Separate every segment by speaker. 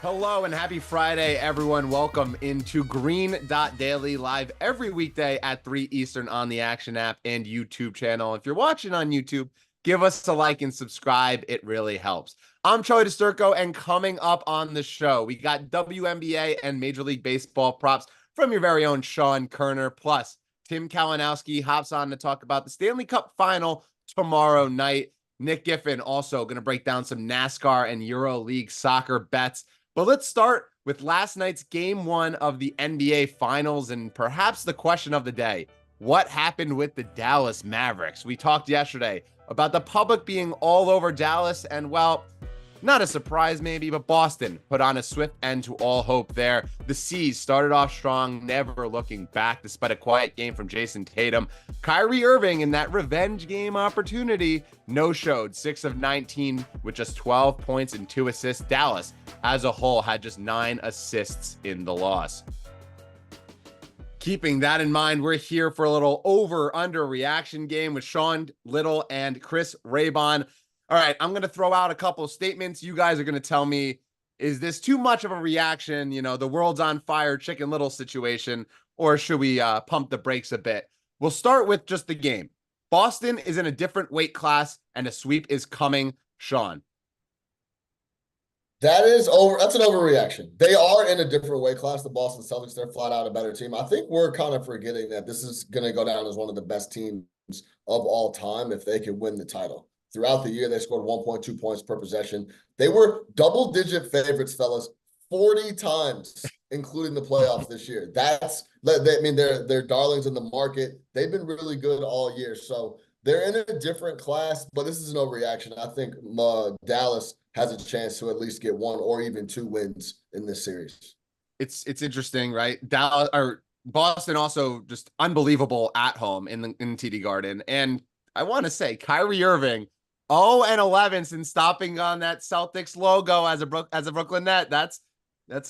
Speaker 1: Hello and happy Friday, everyone. Welcome into Green Daily live every weekday at 3 Eastern on the Action app and YouTube channel. If you're watching on YouTube, give us a like and subscribe. It really helps. I'm Charlie Disturco, and coming up on the show, we got WNBA and Major League Baseball props from your very own Sean Koerner. Plus, Tim Kalinowski hops on to talk about the Stanley Cup Final tomorrow night. Nick Giffen also going to break down some NASCAR and Euro League soccer bets. But let's start with last night's game one of the NBA Finals and perhaps the question of the day. What happened with the Dallas Mavericks? We talked yesterday about the public being all over Dallas, and well, not a surprise maybe, but Boston put on a swift end to all hope there. The C's started off strong, never looking back despite a quiet game from Jason Tatum. Kyrie Irving in that revenge game opportunity no-showed 6 of 19 with just 12 points and 2 assists. Dallas as a whole had just 9 assists in the loss. Keeping that in mind, we're here for a little over-under reaction game with Sean Little and Chris Raybon. All right, I'm going to throw out a couple of statements. You guys are going to tell me, is this too much of a reaction, the world's on fire, Chicken Little situation, or should we pump the brakes a bit? We'll start with just the game. Boston is in a different weight class, and a sweep is coming. Sean.
Speaker 2: That's an overreaction. They are in a different weight class. The Boston Celtics, they're flat out a better team. I think we're kind of forgetting that this is going to go down as one of the best teams of all time if they can win the title. Throughout the year, they scored 1.2 points per possession. They were double-digit favorites, fellas, 40 times, including the playoffs this year. They're darlings in the market. They've been really good all year. So they're in a different class, but this is an overreaction. I think Dallas has a chance to at least get 1 or even 2 wins in this series.
Speaker 1: It's interesting, right? Boston also just unbelievable at home in TD Garden. And I want to say Kyrie Irving, 0-11 since stopping on that Celtics logo as a Brooklyn Net. That's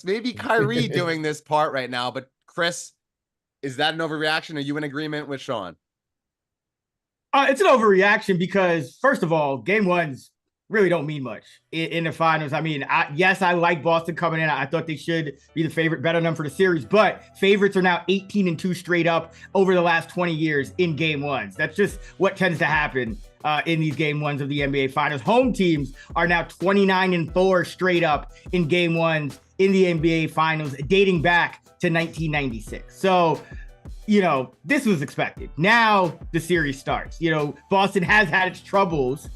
Speaker 1: maybe Kyrie doing this part right now. But Chris, is that an overreaction? Are you in agreement with Sean?
Speaker 3: It's an overreaction because, first of all, game ones really don't mean much in the finals. I mean, I like Boston coming in. I thought they should be the favorite, bet on them for the series, but favorites are now 18-2 straight up over the last 20 years in game ones. That's just what tends to happen in these game ones of the NBA Finals. Home teams are now 29-4 straight up in game ones in the NBA Finals, dating back to 1996. So, this was expected. Now the series starts. Boston has had its troubles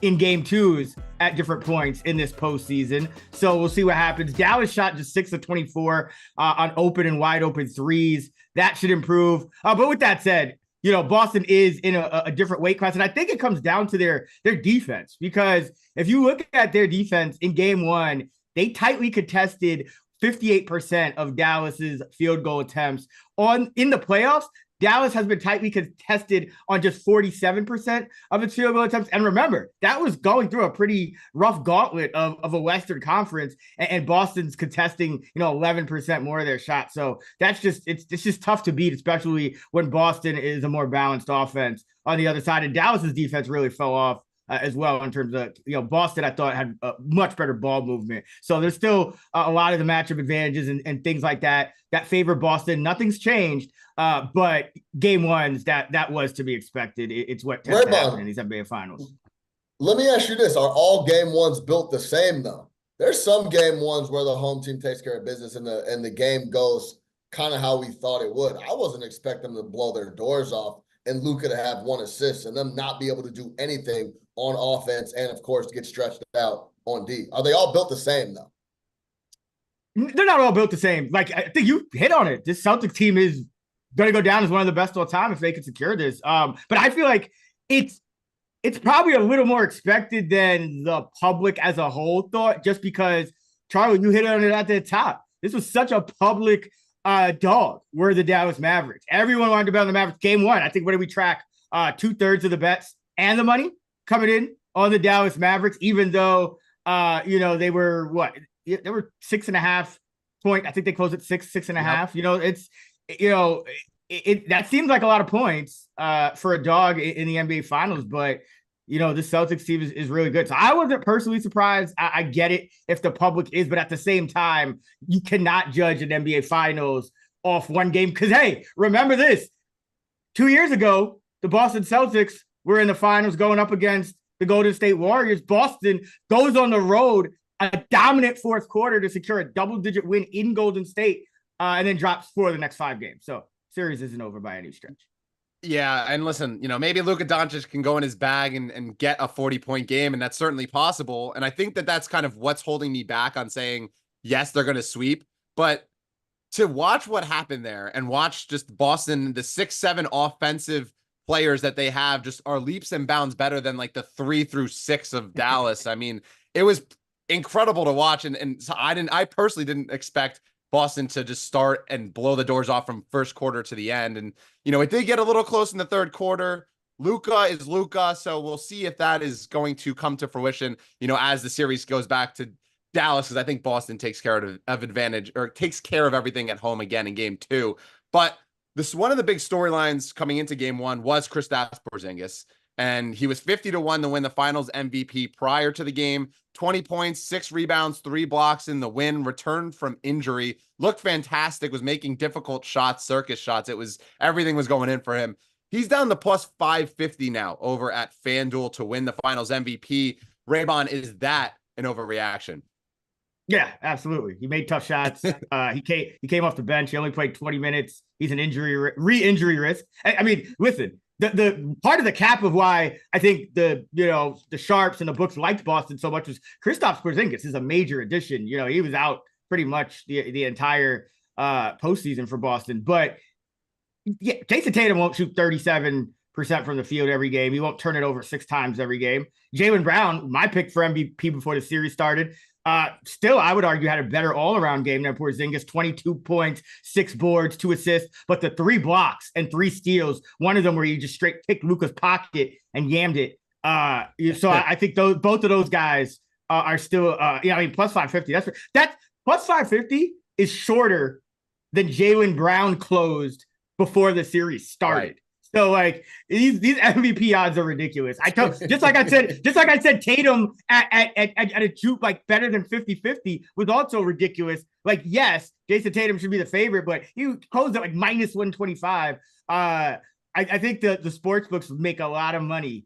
Speaker 3: in game twos at different points in this postseason. So we'll see what happens. Dallas shot just 6 of 24 on open and wide open threes. That should improve. But with that said, Boston is in a different weight class. And I think it comes down to their defense, because if you look at their defense in game one, they tightly contested 58% of Dallas's field goal attempts. In the playoffs, Dallas has been tightly contested on just 47% of its field goal attempts. And remember, that was going through a pretty rough gauntlet of a Western Conference, and Boston's contesting, 11% more of their shots. So it's just tough to beat, especially when Boston is a more balanced offense on the other side. And Dallas's defense really fell off as well in terms of, Boston, I thought, had a much better ball movement. So there's still a lot of the matchup advantages and things like that favor Boston. Nothing's changed, but game ones, that was to be expected. It's what tends to happen in these NBA Finals.
Speaker 2: Let me ask you this. Are all game ones built the same, though? There's some game ones where the home team takes care of business and the game goes kind of how we thought it would. I wasn't expecting them to blow their doors off and Luka to have 1 assist and them not be able to do anything on offense and, of course, get stretched out on D. Are they all built the same, though?
Speaker 3: They're not all built the same. Like, I think you hit on it. This Celtics team is going to go down as one of the best all time if they can secure this. But I feel like it's probably a little more expected than the public as a whole thought, just because, Charlie, you hit on it at the top. This was such a public dog were the Dallas Mavericks. Everyone wanted to bet on the Mavericks. Game one, I think, what did we track? 2/3 of the bets and the money coming in on the Dallas Mavericks, even though, they were they were 6.5 point. I think they closed at 6.5. Yep. That seems like a lot of points for a dog in the NBA Finals, but this Celtics team is really good. So I wasn't personally surprised. I get it if the public is, but at the same time, you cannot judge an NBA Finals off one game. Because, hey, remember this. 2 years ago, the Boston Celtics were in the finals going up against the Golden State Warriors. Boston goes on the road, a dominant fourth quarter to secure a double-digit win in Golden State, and then drops 4 of the next 5 games. So series isn't over by any stretch.
Speaker 1: Yeah, and listen, maybe Luka Doncic can go in his bag and get a 40-point game, and that's certainly possible. And I think that's kind of what's holding me back on saying, yes, they're going to sweep. But to watch what happened there and watch just Boston, the 6-7 offensive players that they have just are leaps and bounds better than like the 3 through 6 of Dallas. I mean, it was incredible to watch. And so I personally didn't expect Boston to just start and blow the doors off from first quarter to the end. And, it did get a little close in the third quarter. Luka is Luka. So we'll see if that is going to come to fruition, as the series goes back to Dallas, because I think Boston takes care of advantage or takes care of everything at home again in game 2. But this one of the big storylines coming into game 1 was Kristaps Porzingis, and he was 50-1 to win the Finals MVP prior to the game. 20 points, 6 rebounds, 3 blocks in the win. Returned from injury, looked fantastic. Was making difficult shots, circus shots. Everything was going in for him. He's down to plus 550 now over at FanDuel to win the Finals MVP. Raybon, is that an overreaction?
Speaker 3: Yeah, absolutely. He made tough shots. He came off the bench. He only played 20 minutes. He's an re-injury risk. I mean, listen, the part of the cap of why I think the sharps and the books liked Boston so much was Kristaps Porzingis is a major addition. He was out pretty much the entire postseason for Boston. But yeah, Jason Tatum won't shoot 37% from the field every game. He won't turn it over 6 times every game. Jaylen Brown, my pick for MVP before the series started, still, I would argue, had a better all-around game than Porzingis. 22 points, 6 boards, 2 assists, but the 3 blocks and 3 steals, one of them where you just straight picked Luka's pocket and yammed it. So I think both of those guys are still, plus 550. That's plus 550 is shorter than Jaylen Brown closed before the series started. Right. So these MVP odds are ridiculous. Just like I said, Tatum at a juke better than 50-50 was also ridiculous. Yes, Jason Tatum should be the favorite, but he closed at minus 125. I think the sports books make a lot of money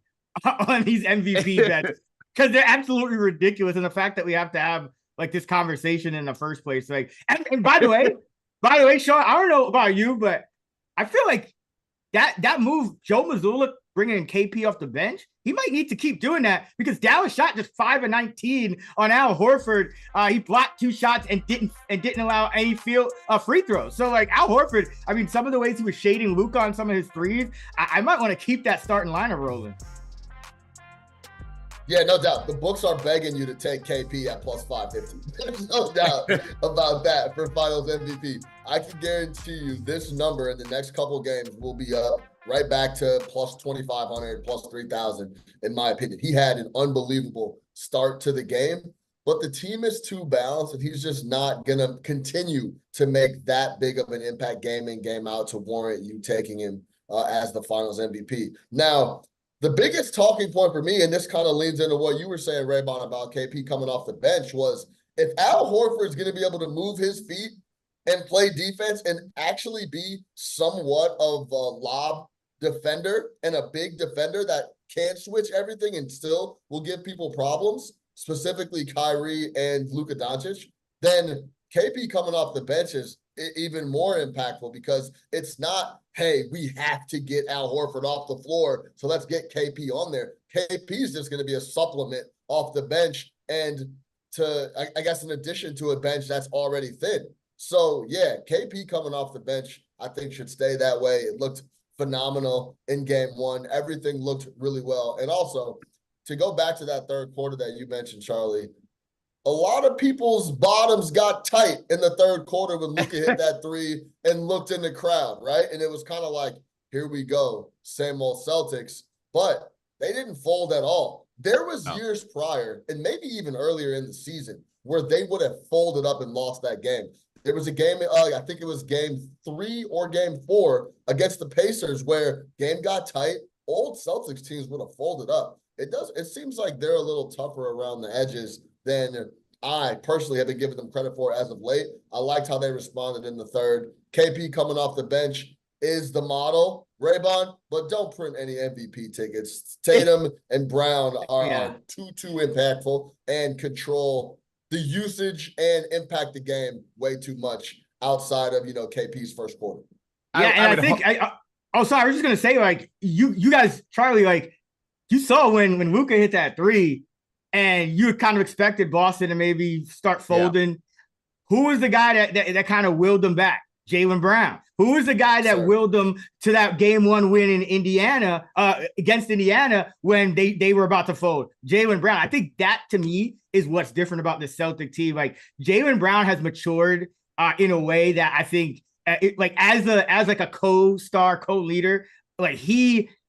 Speaker 3: on these MVP bets because they're absolutely ridiculous. And the fact that we have to have this conversation in the first place, and by the way, Sean, I don't know about you, but I feel like that move, Joe Mazzulla bringing in KP off the bench, he might need to keep doing that because Dallas shot just 5 of 19 on Al Horford. He blocked 2 shots and didn't allow any free throws. So Al Horford, I mean, some of the ways he was shading Luka on some of his threes, I might want to keep that starting lineup rolling.
Speaker 2: Yeah, no doubt. The books are begging you to take KP at plus 550. There's no doubt about that for Finals MVP. I can guarantee you this number in the next couple of games will be up right back to plus 2,500, plus 3,000, in my opinion. He had an unbelievable start to the game, but the team is too balanced, and he's just not going to continue to make that big of an impact game in, game out to warrant you taking him as the Finals MVP. Now, the biggest talking point for me, and this kind of leads into what you were saying, Raybon, about KP coming off the bench, was if Al Horford is going to be able to move his feet and play defense and actually be somewhat of a lob defender and a big defender that can switch everything and still will give people problems, specifically Kyrie and Luka Doncic, then KP coming off the bench is even more impactful because it's not, hey, we have to get Al Horford off the floor, so let's get KP on there. KP is just going to be a supplement off the bench and I guess in addition to a bench that's already thin. So, yeah, KP coming off the bench, I think should stay that way. It looked phenomenal in game 1. Everything looked really well. And also, to go back to that third quarter that you mentioned, Charlie, a lot of people's bottoms got tight in the third quarter when Luka hit that 3 and looked in the crowd, right? And it was kind of like, here we go, same old Celtics. But they didn't fold at all. There was years prior, and maybe even earlier in the season, where they would have folded up and lost that game. There was a game, I think it was game 3 or game 4 against the Pacers where game got tight. old Celtics teams would have folded up. It seems like they're a little tougher around the edges than I personally have been giving them credit for as of late. I liked how they responded in the third. KP coming off the bench is the model, Raybon, but don't print any MVP tickets. Tatum and Brown are too impactful and control the usage and impact the game way too much outside of, KP's first quarter.
Speaker 3: Yeah, I think I was just gonna say, like, you guys, Charlie, like, you saw when Luka hit that three, and you kind of expected Boston to maybe start folding. Yeah. Who was the guy that kind of willed them back? Jaylen Brown. Who was the guy that willed them to that game one win in Indiana against Indiana when they were about to fold? Jaylen Brown. I think that, to me, is what's different about the Celtic team. Like, Jaylen Brown has matured in a way that I think, as a co-star, co-leader, like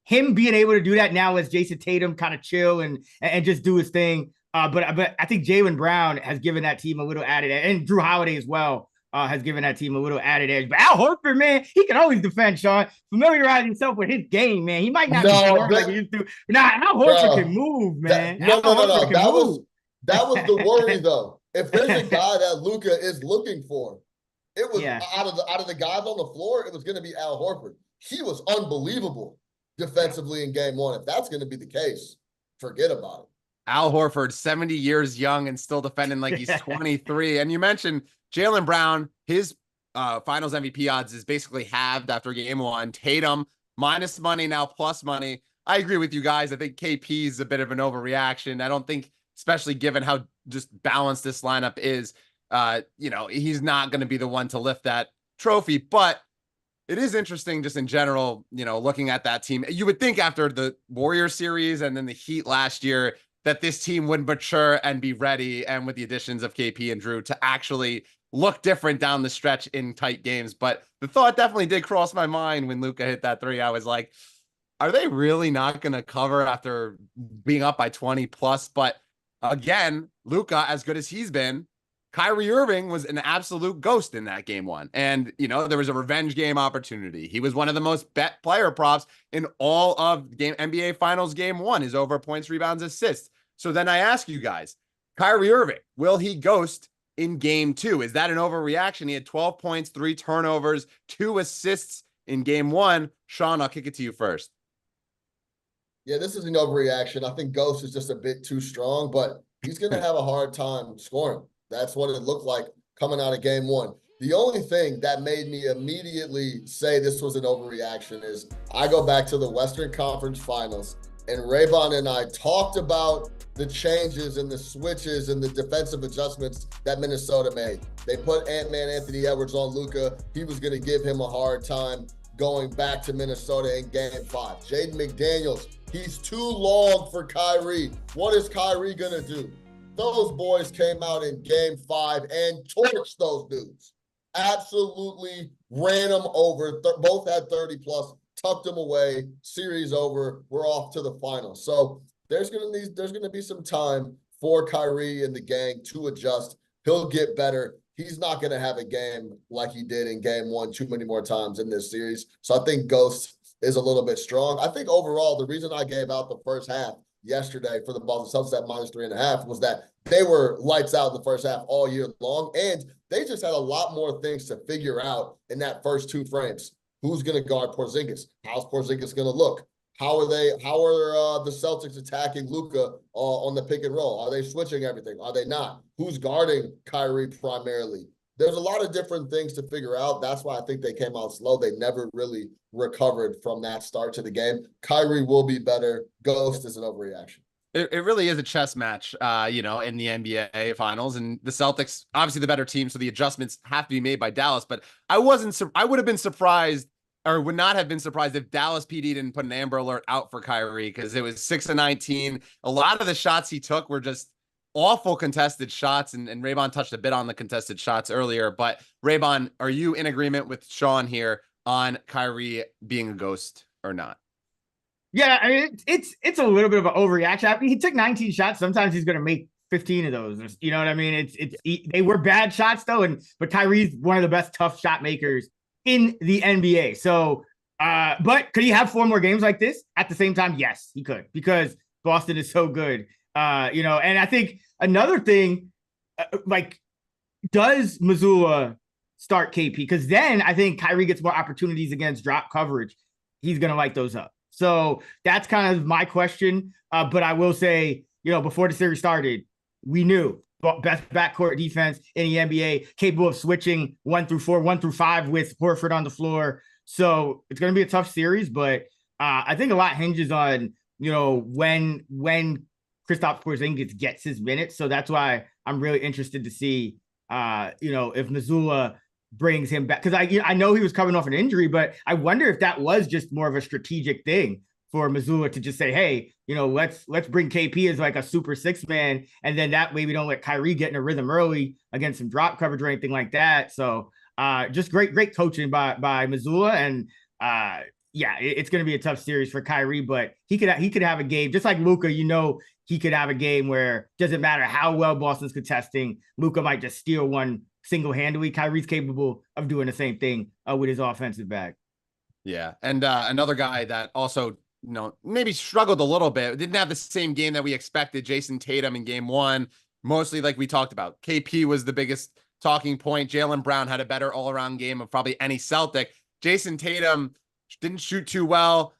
Speaker 3: him being able to do that now as Jason Tatum kind of chill and just do his thing. But I think Jaylen Brown has given that team a little added edge, and Drew Holiday as well has given that team a little added edge. But Al Horford, man, he can always defend, Sean. Familiarize himself with his game, man. He might not be like he used to. Nah, Al Horford can move, man.
Speaker 2: No. That was the worry, though. If there's a guy that Luka is looking for, it was out of the guys on the floor, it was going to be Al Horford. He was unbelievable defensively in game one. If that's going to be the case, forget about it.
Speaker 1: Al Horford, 70 years young and still defending like he's 23. And you mentioned Jaylen Brown, his finals MVP odds is basically halved after game one. Tatum, minus money, now plus money. I agree with you guys. I think KP is a bit of an overreaction. I don't think, especially given how just balanced this lineup is, he's not going to be the one to lift that trophy. But it is interesting just in general, looking at that team. You would think after the Warriors series and then the Heat last year that this team would mature and be ready, and with the additions of KP and Drew, to actually look different down the stretch in tight games. But the thought definitely did cross my mind when Luka hit that three. I was like, are they really not going to cover after being up by 20 plus? But again, Luka, as good as he's been, Kyrie Irving was an absolute ghost in that game one. And, there was a revenge game opportunity. He was one of the most bet player props in all of NBA Finals game one, his over points, rebounds, assists. So then I ask you guys, Kyrie Irving, will he ghost in game two? Is that an overreaction? He had 12 points, 3 turnovers, 2 assists in game one. Sean, I'll kick it to you first.
Speaker 2: Yeah, this is an overreaction. I think ghost is just a bit too strong, but he's going to have a hard time scoring. That's what it looked like coming out of game one. The only thing that made me immediately say this was an overreaction is I go back to the Western Conference Finals, and Raybon and I talked about the changes and the switches and the defensive adjustments that Minnesota made. They put Ant-Man Anthony Edwards on Luka. He was going to give him a hard time going back to Minnesota in game 5. Jaden McDaniels, he's too long for Kyrie. What is Kyrie going to do? Those boys came out in game 5 and torched those dudes. Absolutely ran them over. Both had 30 plus, tucked them away. Series over. We're off to the finals. So there's gonna be some time for Kyrie and the gang to adjust. He'll get better. He's not gonna have a game like he did in game 1 too many more times in this series. So I think Ghost is a little bit strong. I think overall, the reason I gave out the first half yesterday for the Boston Celtics at -3.5 was that they were lights out in the first half all year long, and they just had a lot more things to figure out in that first 2 frames. Who's going to guard Porzingis? How's Porzingis going to look? How are the Celtics attacking Luka on the pick and roll? Are they switching everything? Are they not? Who's guarding Kyrie primarily? There's a lot of different things to figure out. That's why I think they came out slow. They never really recovered from that start to the game. Kyrie will be better. Ghost is an overreaction.
Speaker 1: It really is a chess match, in the NBA Finals, and the Celtics, obviously the better team, so the adjustments have to be made by Dallas. But I would have been surprised, or would not have been surprised, if Dallas PD didn't put an Amber Alert out for Kyrie, because it was 6 of 19. A lot of the shots he took were just awful contested shots, and Raybon touched a bit on the contested shots earlier. But Raybon, are you in agreement with Sean here on Kyrie being a ghost or not?
Speaker 3: Yeah, I mean, it's a little bit of an overreaction. I mean, he took 19 shots. Sometimes he's going to make 15 of those. You know what I mean? They were bad shots though, but Kyrie's one of the best tough shot makers in the NBA. So But could he have 4 more games like this at the same time? Yes, he could, because Boston is so good. And I think another thing, does Missoula start KP? Because then I think Kyrie gets more opportunities against drop coverage. He's going to light those up. So that's kind of my question. But I will say, before the series started, we knew best backcourt defense in the NBA, capable of switching 1 through 4, 1 through 5 with Horford on the floor. So it's going to be a tough series, but I think a lot hinges on, when Kristaps Porzingis gets his minutes. So that's why I'm really interested to see, if Missoula brings him back. Because I know he was coming off an injury, but I wonder if that was just more of a strategic thing for Missoula to just say, hey, let's bring KP as like a super 6-man. And then that way we don't let Kyrie get in a rhythm early against some drop coverage or anything like that. So just great coaching by Missoula. And it's going to be a tough series for Kyrie, but he could have a game just like Luka. He could have a game where doesn't matter how well Boston's contesting, Luka might just steal one single-handedly. Kyrie's capable of doing the same thing with his offensive bag.
Speaker 1: Yeah, and another guy that also maybe struggled a little bit, didn't have the same game that we expected. Jason Tatum in game 1, mostly like we talked about. KP was the biggest talking point. Jaylen Brown had a better all-around game of probably any Celtic. Jason Tatum didn't shoot too well,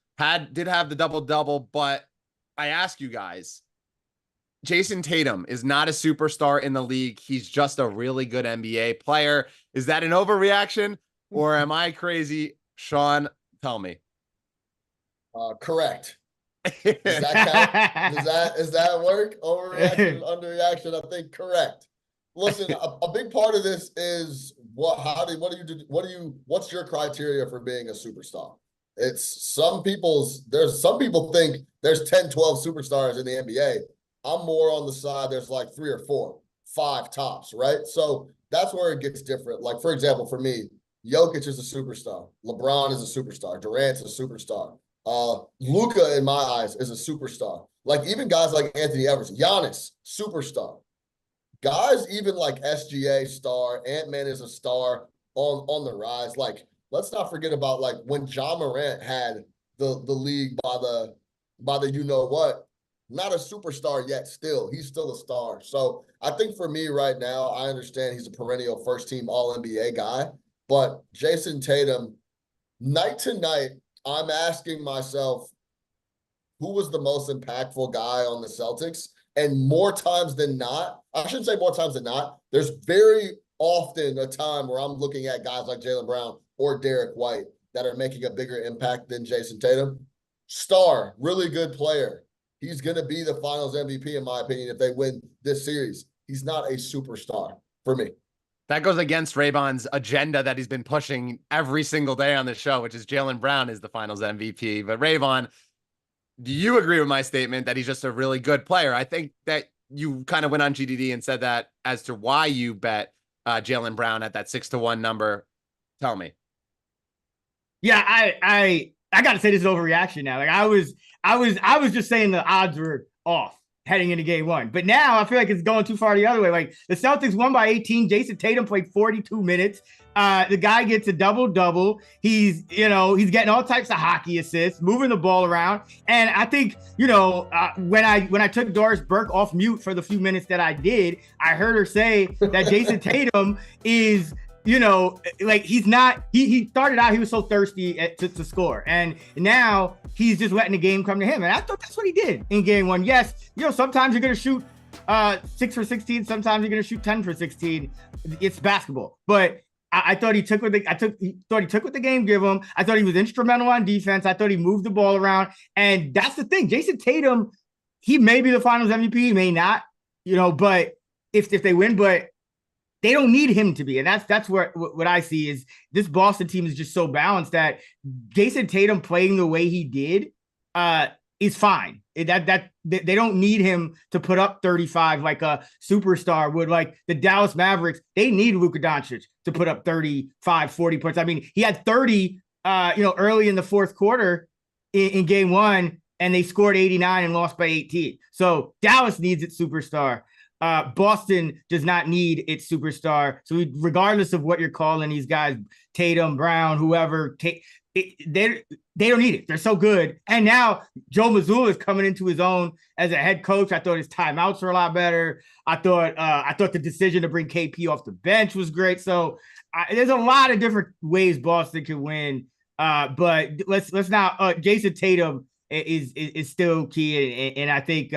Speaker 1: did have the double-double, but I ask you guys, Jason Tatum is not a superstar in the league. He's just a really good NBA player. Is that an overreaction or am I crazy? Sean, tell me.
Speaker 2: Correct. Does that count? Does that work? Overreaction, underreaction? I think correct. Listen, a big part of this is what's your criteria for being a superstar? Some people think there's 10, 12 superstars in the NBA. I'm more on the side, there's like 3 or 4, 5 tops, right? So that's where it gets different. Like, for example, for me, Jokic is a superstar. LeBron is a superstar. Durant's a superstar. Luka, in my eyes, is a superstar. Like, even guys like Anthony Edwards, Giannis, superstar. Guys even like SGA, star, Ant-Man is a star on the rise. Like, let's not forget about, like, when Ja Morant had the league by the you-know-what, not a superstar yet still. He's still a star. So I think for me right now, I understand he's a perennial first-team All-NBA guy. But Jason Tatum, night to night, I'm asking myself, who was the most impactful guy on the Celtics? And more times than not, I shouldn't say more times than not, there's very often a time where I'm looking at guys like Jaylen Brown or Derek White that are making a bigger impact than Jason Tatum. Star, really good player. He's going to be the Finals MVP, in my opinion, if they win this series. He's not a superstar for me.
Speaker 1: That goes against Raybon's agenda that he's been pushing every single day on the show, which is Jaylen Brown is the Finals MVP. But Raybon, do you agree with my statement that he's just a really good player? I think that you kind of went on GDD and said that as to why you bet Jaylen Brown at that 6-1 number. Tell me.
Speaker 3: Yeah, I got to say this is overreaction now. Like I was just saying the odds were off heading into game 1, but now I feel like it's going too far the other way. Like the Celtics won by 18. Jason Tatum played 42 minutes. The guy gets a double-double. He's getting all types of hockey assists, moving the ball around. And I think, when I took Doris Burke off mute for the few minutes that I did, I heard her say that Jason Tatum is, like he started out, he was so thirsty to score. And now he's just letting the game come to him. And I thought that's what he did in game 1. Yes, sometimes you're going to shoot 6 for 16. Sometimes you're going to shoot 10 for 16. It's basketball. But I thought he took what the game gave him. I thought he was instrumental on defense. I thought he moved the ball around. And that's the thing. Jason Tatum, he may be the Finals MVP, he may not, but if they win, but they don't need him to be. And that's what I see is this Boston team is just so balanced that Jason Tatum playing the way he did is fine. That they don't need him to put up 35 like a superstar would. Like the Dallas Mavericks, they need Luka Doncic to put up 35, 40 points. I mean, he had 30 early in the fourth quarter in game 1, and they scored 89 and lost by 18. So Dallas needs its superstar. Boston does not need its superstar. So regardless of what you're calling these guys, Tatum, Brown, whoever, they don't need it. They're so good. And now Joe Mazzulla is coming into his own as a head coach. I thought his timeouts were a lot better. I thought the decision to bring KP off the bench was great. So there's a lot of different ways Boston can win. But let's now Jason Tatum is still key, and I think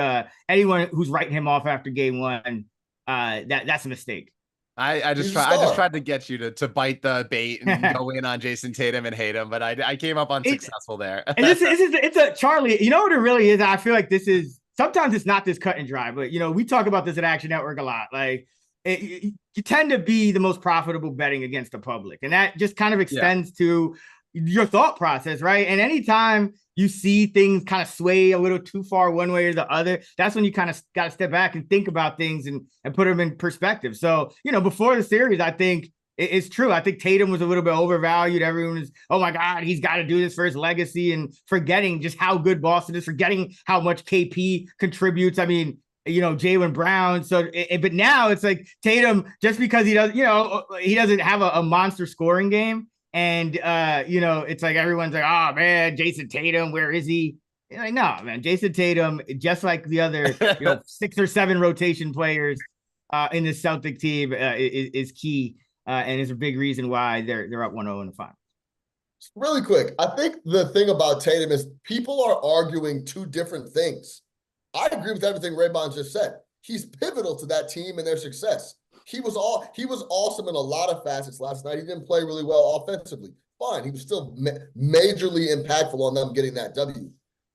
Speaker 3: anyone who's writing him off after game one, that's a mistake.
Speaker 1: I just tried to get you to bite the bait and go in on Jason Tatum and hate him, but I came up unsuccessful there.
Speaker 3: And it's a Charlie. You know what it really is? I feel like this is sometimes it's not this cut and dry, but we talk about this at Action Network a lot. Like you tend to be the most profitable betting against the public, and that just kind of extends to your thought process, right? And anytime you see things kind of sway a little too far one way or the other, that's when you kind of got to step back and think about things and put them in perspective. So, before the series, I think it's true. I think Tatum was a little bit overvalued. Everyone is, oh my God, he's got to do this for his legacy, and forgetting just how good Boston is, forgetting how much KP contributes. I mean, Jaylen Brown. So, but now it's like Tatum, just because he doesn't have a monster scoring game. And, it's like everyone's like, oh, man, Jason Tatum, where is he? Like, no, man, Jason Tatum, just like the other 6 or 7 rotation players in the Celtic team is key and is a big reason why they're up 1-0 in the final.
Speaker 2: Really quick, I think the thing about Tatum is people are arguing two different things. I agree with everything Raybon just said. He's pivotal to that team and their success. He was awesome in a lot of facets last night. He didn't play really well offensively. Fine. He was still majorly impactful on them getting that W.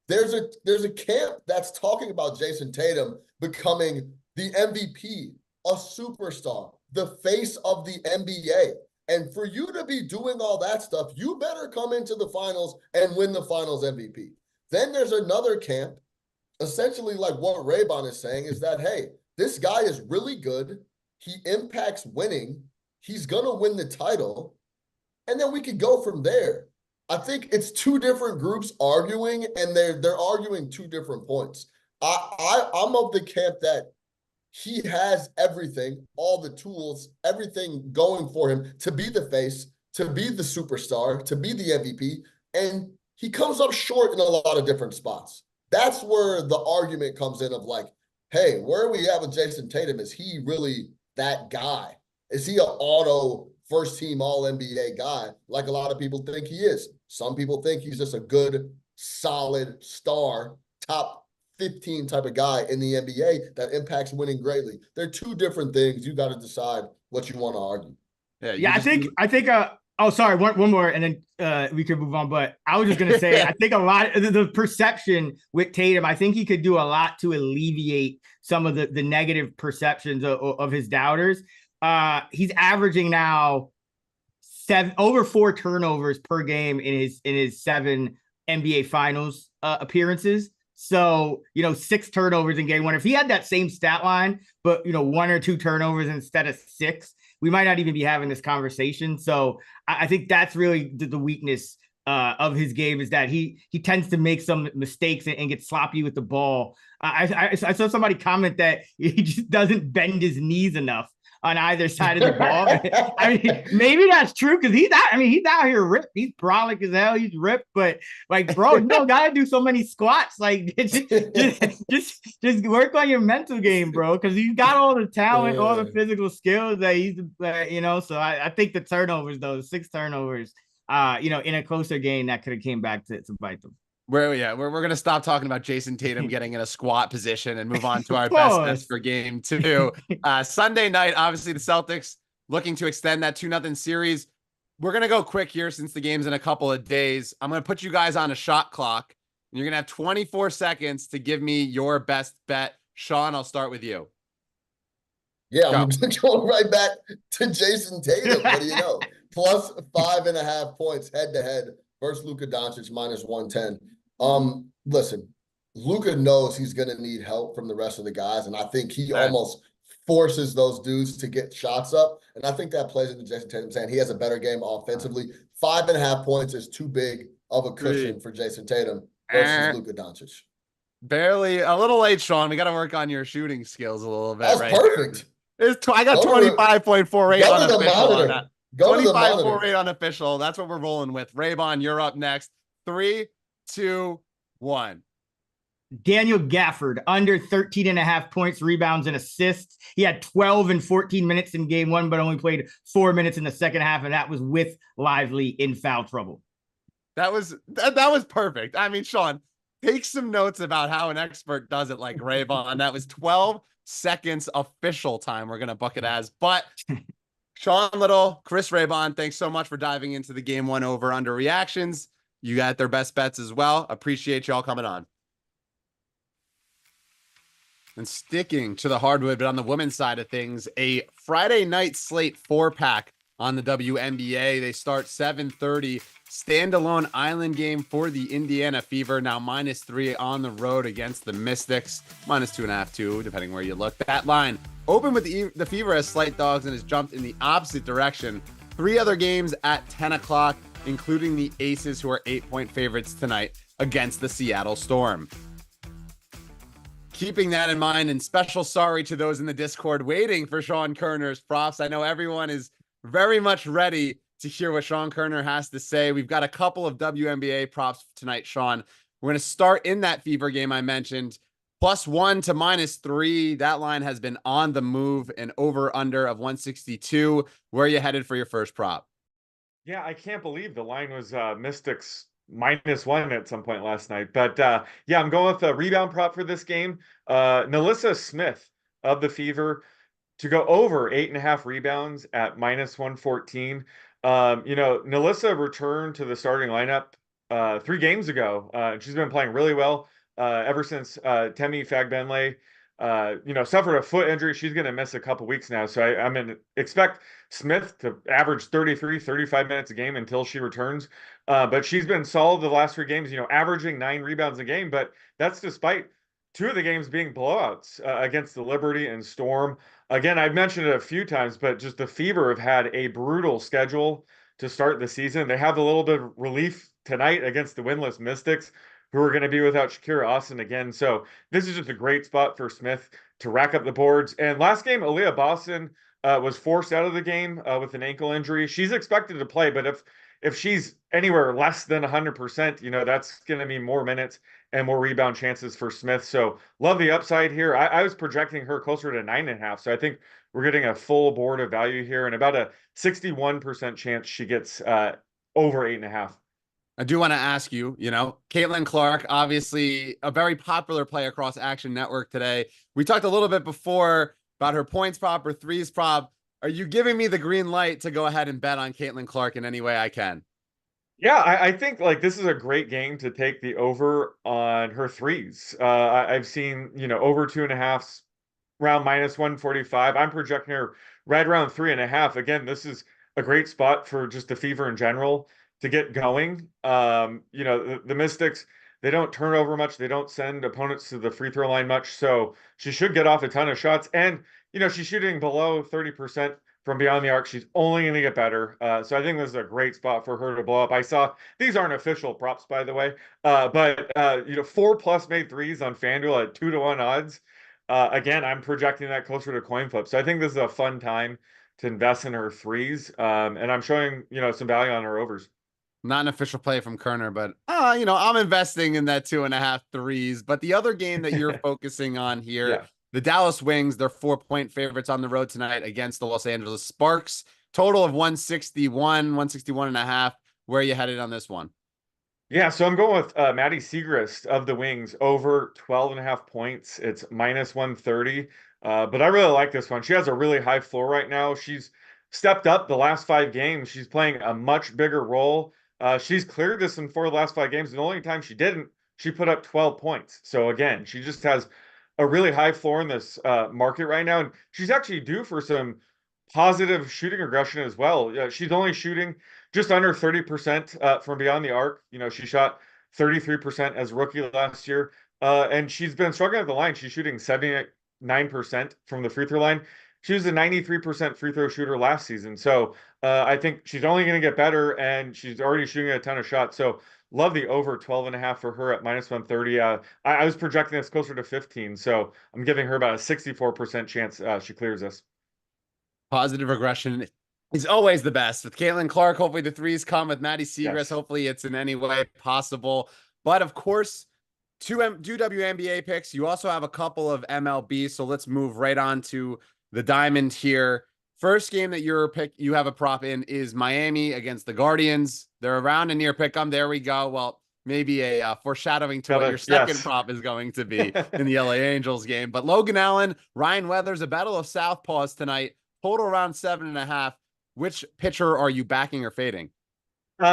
Speaker 2: There's a camp that's talking about Jason Tatum becoming the MVP, a superstar, the face of the NBA. And for you to be doing all that stuff, you better come into the finals and win the finals MVP. Then there's another camp, essentially like what Raybon is saying, is that, hey, this guy is really good. He impacts winning. He's going to win the title. And then we could go from there. I think it's two different groups arguing, and they're arguing two different points. I'm of the camp that he has everything, all the tools, everything going for him to be the face, to be the superstar, to be the MVP, and he comes up short in a lot of different spots. That's where the argument comes in of like, hey, where we at with Jason Tatum? Is he really that guy? Is he an auto first-team All-NBA guy like a lot of people think he is? Some people think he's just a good, solid star, top 15 type of guy in the NBA that impacts winning greatly. They're two different things. You got to decide what you want to argue.
Speaker 3: I think. Oh, sorry. One more, and then we could move on. But I was just gonna say, I think a lot of the perception with Tatum, I think he could do a lot to alleviate some of the negative perceptions of his doubters. He's averaging now over 4 turnovers per game in his 7 NBA Finals appearances. So, 6 turnovers in game one. If he had that same stat line, but 1 or 2 turnovers instead of 6, we might not even be having this conversation. So I think that's really the weakness of his game, is that he tends to make some mistakes and get sloppy with the ball. I saw somebody comment that he just doesn't bend his knees enough on either side of the ball. I mean, maybe that's true, because he's out here ripped. He's brolic as hell. He's ripped, but like, bro, you don't gotta do so many squats. Like, just work on your mental game, bro, because he's got all the talent, all the physical skills that he's, So I think the turnovers, though, 6 turnovers, in a closer game, that could have came back to bite them.
Speaker 1: We're gonna stop talking about Jason Tatum getting in a squat position and move on to our best bets for game 2. Sunday night, obviously the Celtics looking to extend that 2-0 series. We're gonna go quick here since the game's in a couple of days. I'm gonna put you guys on a shot clock, and you're gonna have 24 seconds to give me your best bet. Sean, I'll start with you.
Speaker 2: Yeah, I'm going right back to Jason Tatum. What do you know? Plus 5.5 points head to head versus Luka Doncic minus 110. Listen, Luka knows he's going to need help from the rest of the guys, and I think he almost forces those dudes to get shots up, and I think that plays into Jason Tatum saying he has a better game offensively. 5.5 points is too big of a cushion for Jason Tatum versus Luka Doncic.
Speaker 1: Barely. A little late, Sean. We got to work on your shooting skills a little bit.
Speaker 2: That's perfect.
Speaker 1: I got 25.48 on official on that.
Speaker 2: Go to the
Speaker 1: 25-4
Speaker 2: monitor.
Speaker 1: rate unofficial. That's what we're rolling with. Raybon, you're up next. 3, 2, 1.
Speaker 3: Daniel Gafford, under 13 and a half points, rebounds, and assists. He had 12 and 14 minutes in game one, but only played 4 minutes in the second half, and that was with Lively in foul trouble.
Speaker 1: That was perfect. I mean, Sean, take some notes about how an expert does it like Raybon. That was 12 seconds official time we're going to book it as. But Sean Little, Chris Raybon, thanks so much for diving into the game one over under reactions. You got their best bets as well. Appreciate y'all coming on. And sticking to the hardwood, but on the women's side of things, a Friday night slate 4-pack on the WNBA. They start 7:30. Standalone island game for the Indiana Fever. Now -3 on the road against the Mystics. -2.5 too, depending where you look. That line open with the Fever as slight dogs and has jumped in the opposite direction. 3 other games at 10 o'clock, including the Aces, who are 8-point favorites tonight against the Seattle Storm. Keeping that in mind, and special sorry to those in the Discord waiting for Sean Koerner's props. I know everyone is very much ready to hear what Sean Koerner has to say. We've got a couple of WNBA props tonight, Sean. We're going to start in that Fever game I mentioned. +1 to -3. That line has been on the move, and over under of 162. Where are you headed for your first prop?
Speaker 4: Yeah, I can't believe the line was Mystics -1 at some point last night. But yeah, I'm going with a rebound prop for this game. Nalissa Smith of the Fever to go over 8.5 rebounds at -114. Nalissa returned to the starting lineup 3 games ago. She's been playing really well ever since Temi Fagbenle suffered a foot injury. She's going to miss a couple weeks now. So I'm going to expect Smith to average 33, 35 minutes a game until she returns. But she's been solid the last 3 games, averaging 9 rebounds a game. But that's despite 2 of the games being blowouts against the Liberty and Storm. Again, I've mentioned it a few times, but just the Fever have had a brutal schedule to start the season. They have a little bit of relief tonight against the winless Mystics, who are going to be without Shakira Austin again. So this is just a great spot for Smith to rack up the boards. And last game, Aaliyah Boston was forced out of the game with an ankle injury. She's expected to play, but if she's anywhere less than 100%, that's going to mean more minutes and more rebound chances for Smith. So love the upside here. I was projecting her closer to 9.5. So I think we're getting a full board of value here and about a 61% chance she gets over 8.5.
Speaker 1: I do want to ask you, Caitlin Clark, obviously a very popular play across Action Network today. We talked a little bit before about her points prop or threes prop. Are you giving me the green light to go ahead and bet on Caitlin Clark in any way I can?
Speaker 4: Yeah, I think this is a great game to take the over on her threes. I've seen, over 2.5 around -145. I'm projecting her right around 3.5. Again, this is a great spot for just the Fever in general to get going. The Mystics, they don't turn over much. They don't send opponents to the free throw line much. So she should get off a ton of shots. And, she's shooting below 30% from beyond the arc. She's only going to get better. So I think this is a great spot for her to blow up. I saw, these aren't official props, by the way, but 4+ made threes on FanDuel at 2-1 odds. Again, I'm projecting that closer to coin flip. So I think this is a fun time to invest in her threes. And I'm showing, some value on her overs.
Speaker 1: Not an official play from Koerner, but I'm investing in that 2.5 threes. But the other game that you're focusing on here,
Speaker 4: Yeah.
Speaker 1: The Dallas Wings, they're 4-point favorites on the road tonight against the Los Angeles Sparks. Total of 161.5. Where are you headed on this one?
Speaker 4: Yeah, so I'm going with Maddie Siegrist of the Wings over 12.5 points. It's -130. But I really like this one. She has a really high floor right now. She's stepped up the last 5 games. She's playing a much bigger role. She's cleared this in 4 of the last 5 games. And the only time she didn't, she put up 12 points. So again, she just has a really high floor in this market right now. And she's actually due for some positive shooting regression as well. She's only shooting just under 30% from beyond the arc. She shot 33% as a rookie last year. And she's been struggling at the line. She's shooting 79% from the free throw line. She was a 93% free throw shooter last season. So I think she's only going to get better, and she's already shooting a ton of shots. So love the over 12.5 for her at -130. I was projecting this closer to 15. So I'm giving her about a 64% chance she clears this.
Speaker 1: Positive regression He's always the best. With Caitlin Clark, hopefully the threes come. With Maddie Seagrass,
Speaker 4: Yes.
Speaker 1: hopefully it's in any way possible. But of course, two WNBA picks. You also have a couple of MLB. So let's move right on to the diamond here. First game that you have a prop in is Miami against the Guardians. They're around a near pick 'em. There we go. Well, maybe a foreshadowing to what your second
Speaker 4: Yes.
Speaker 1: prop is going to be in the LA Angels game. But Logan Allen, Ryan Weathers, a battle of southpaws tonight. Total around 7.5. Which pitcher are you backing or fading?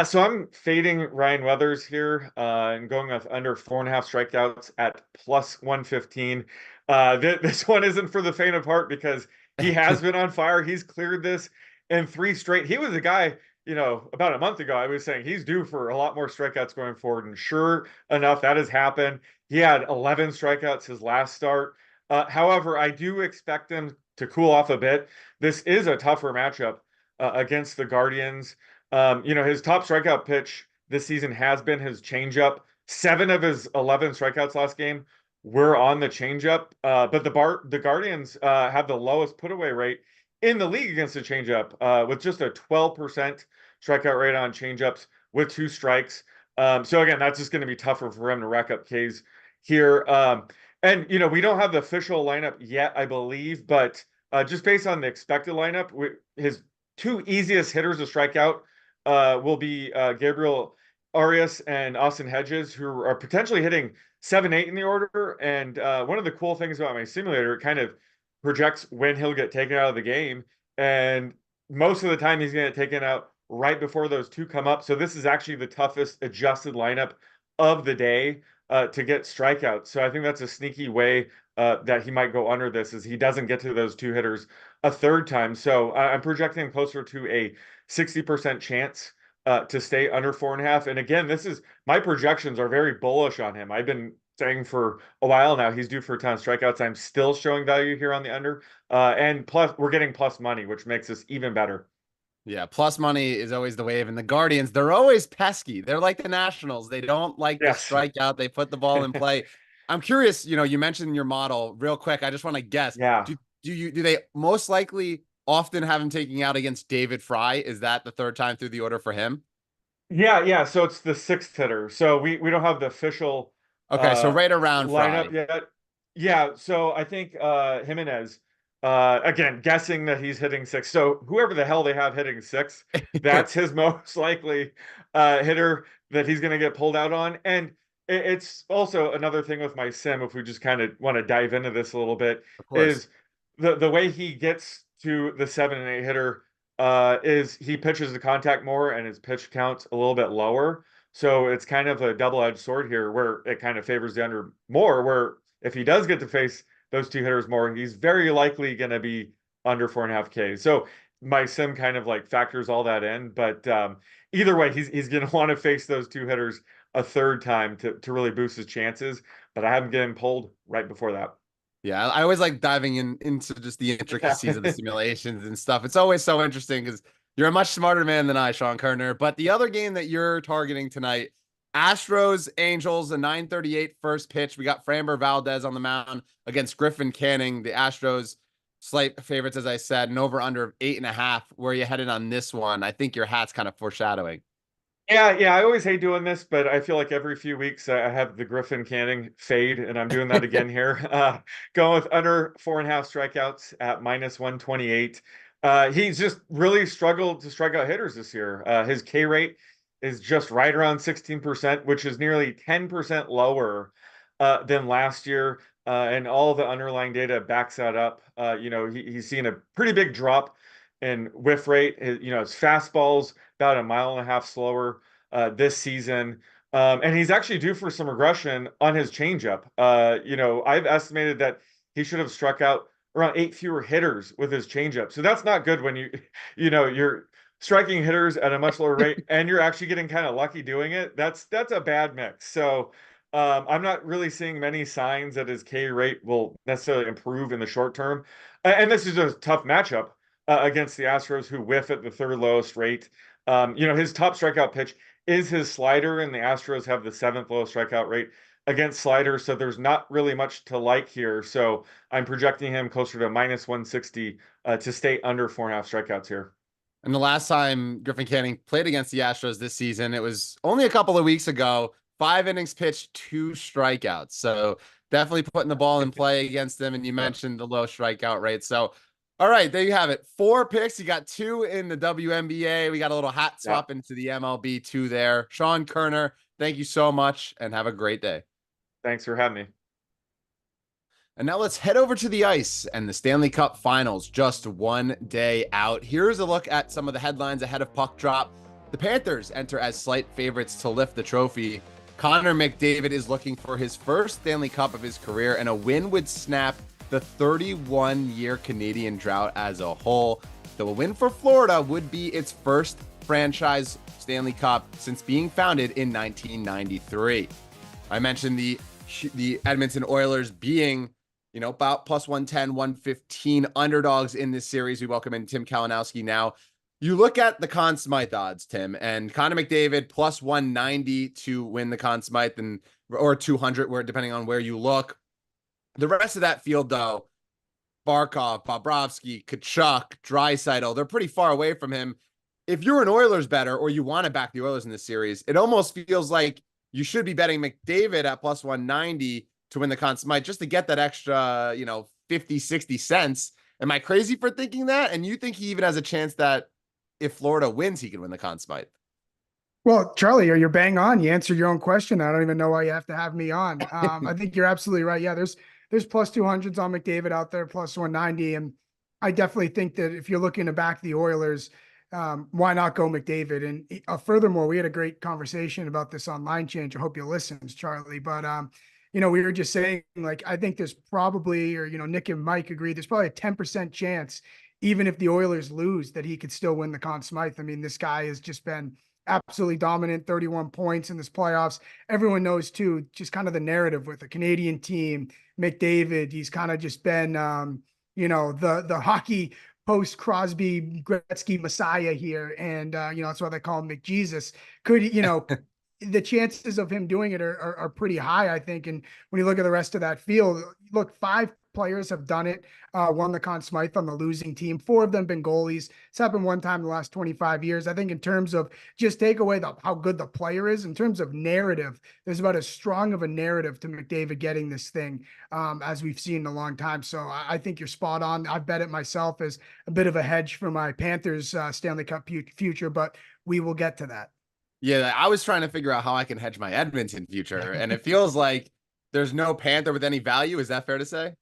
Speaker 4: So I'm fading Ryan Weathers here and going with under 4.5 strikeouts at plus 115. This one isn't for the faint of heart because he has been on fire. He's cleared this in 3 straight. He was a guy, about a month ago, I was saying he's due for a lot more strikeouts going forward. And sure enough, that has happened. He had 11 strikeouts his last start. However, I do expect him to cool off a bit. This is a tougher matchup against the Guardians. His top strikeout pitch this season has been his changeup. 7 of his 11 strikeouts last game were on the changeup. But the Guardians have the lowest put-away rate in the league against the changeup, with just a 12% strikeout rate on changeups with 2 strikes. So again, that's just going to be tougher for him to rack up Ks here. And we don't have the official lineup yet, I believe, but just based on the expected lineup, his 2 easiest hitters to strike out will be Gabriel Arias and Austin Hedges, who are potentially hitting 7-8 in the order. And one of the cool things about my simulator, it kind of projects when he'll get taken out of the game. And most of the time, he's going to get taken out right before those 2 come up. So this is actually the toughest adjusted lineup of the day to get strikeouts. So I think that's a sneaky way that he might go under this, is he doesn't get to those 2 hitters a third time. So I'm projecting closer to a 60% chance to stay under 4.5. And again, my projections are very bullish on him. I've been saying for a while now he's due for a ton of strikeouts. I'm still showing value here on the under. And plus, we're getting plus money, which makes this even better.
Speaker 1: Yeah, plus money is always the wave. And the Guardians, they're always pesky. They're like the Nationals. They don't like to strike out. They put the ball in play. I'm curious, you mentioned your model real quick. I just want to guess.
Speaker 4: Yeah.
Speaker 1: Do they most likely often have him taking out against David Fry? Is that the third time through the order for him?
Speaker 4: Yeah. So it's the 6th hitter. So we don't have the official
Speaker 1: okay, so right around
Speaker 4: lineup
Speaker 1: Fry.
Speaker 4: yet. Yeah, so I think Jimenez, again, guessing that he's hitting 6. So whoever the hell they have hitting 6, that's his most likely hitter that he's going to get pulled out on. And it's also another thing with my sim, if we just kind of want to dive into this a little bit, is the way he gets to the 7 and 8 hitter is he pitches the contact more and his pitch count's a little bit lower. So it's kind of a double-edged sword here where it kind of favors the under more, where if he does get to face those 2 hitters more, he's very likely going to be under 4.5 K. So my sim kind of like factors all that in. But either way, he's going to want to face those 2 hitters a third time to really boost his chances. But I haven't getting pulled right before that.
Speaker 1: Yeah, I always like diving into just the intricacies of the simulations and stuff. It's always so interesting because you're a much smarter man than I, Sean Koerner. But the other game that you're targeting tonight, Astros Angels, a 9:38 first pitch. We got Framber Valdez on the mound against Griffin Canning. The Astros slight favorites, as I said, and over under 8.5. Where are you headed on this one? I think your hat's kind of foreshadowing.
Speaker 4: Yeah. I always hate doing this, but I feel like every few weeks I have the Griffin Canning fade, and I'm doing that again here. Going with under 4.5 strikeouts at minus 128. He's just really struggled to strike out hitters this year. His K rate is just right around 16%, which is nearly 10% lower than last year. And all the underlying data backs that up. He's seen a pretty big drop in whiff rate. His fastball's about 1.5 miles slower this season. And he's actually due for some regression on his changeup. I've estimated that he should have struck out around 8 fewer hitters with his changeup. So that's not good when you're striking hitters at a much lower rate and you're actually getting kind of lucky doing it. That's a bad mix. So I'm not really seeing many signs that his K rate will necessarily improve in the short term. And this is a tough matchup against the Astros, who whiff at the 3rd lowest rate. His top strikeout pitch is his slider, and the Astros have the 7th lowest strikeout rate against sliders. So there's not really much to like here. So I'm projecting him closer to minus 160 to stay under 4.5 strikeouts here.
Speaker 1: And the last time Griffin Canning played against the Astros this season, it was only a couple of weeks ago. 5 innings pitched, 2 strikeouts. So definitely putting the ball in play against them. And you mentioned the low strikeout rate. So, all right, there you have it. 4 picks. You got 2 in the WNBA. We got a little hat swap into the MLB 2 there. Sean Koerner, thank you so much and have a great day.
Speaker 4: Thanks for having me.
Speaker 1: And now let's head over to the ice and the Stanley Cup Finals, just one day out. Here's a look at some of the headlines ahead of puck drop. The Panthers enter as slight favorites to lift the trophy. Connor McDavid is looking for his first Stanley Cup of his career, and a win would snap the 31-year Canadian drought as a whole. Though a win for Florida would be its first franchise Stanley Cup since being founded in 1993. I mentioned the Edmonton Oilers being about plus 110, 115 underdogs in this series. We welcome in Tim Kalinowski now. You look at the Conn Smythe odds, Tim, and Connor McDavid plus 190 to win the Conn Smythe, or 200, where depending on where you look. The rest of that field, though, Barkov, Bobrovsky, Tkachuk, Draisaitl, they're pretty far away from him. If you're an Oilers bettor or you want to back the Oilers in this series, it almost feels like you should be betting McDavid at plus 190 to win the Conn Smythe just to get that extra, 50, 60 cents. Am I crazy for thinking that? And you think he even has a chance that if Florida wins, he can win the Conn Smythe?
Speaker 5: Well, Charlie, you're bang on. You answered your own question. I don't even know why you have to have me on. I think you're absolutely right. Yeah, there's plus 200s on McDavid out there, plus 190. And I definitely think that if you're looking to back the Oilers, why not go McDavid? And furthermore, we had a great conversation about this on Line Change. I hope you listened, Charlie. But we were just saying, like, I think there's probably, or, Nick and Mike agree, there's probably a 10% chance, even if the Oilers lose, that he could still win the Conn Smythe. I mean, this guy has just been absolutely dominant, 31 points in this playoffs. Everyone knows, too, just kind of the narrative with the Canadian team, McDavid, he's kind of just been, the hockey post-Crosby, Gretzky Messiah here. And, that's why they call him McJesus. Could, the chances of him doing it are pretty high, I think. And when you look at the rest of that field, look, 5 players have done it, won the Conn Smythe on the losing team. 4 of them been goalies. It's happened one time in the last 25 years. I think in terms of just take away how good the player is, in terms of narrative, there's about as strong of a narrative to McDavid getting this thing as we've seen in a long time. So I think you're spot on. I've bet it myself as a bit of a hedge for my Panthers Stanley Cup future, but we will get to that.
Speaker 1: Yeah, I was trying to figure out how I can hedge my Edmonton future, and it feels like there's no Panther with any value. Is that fair to say?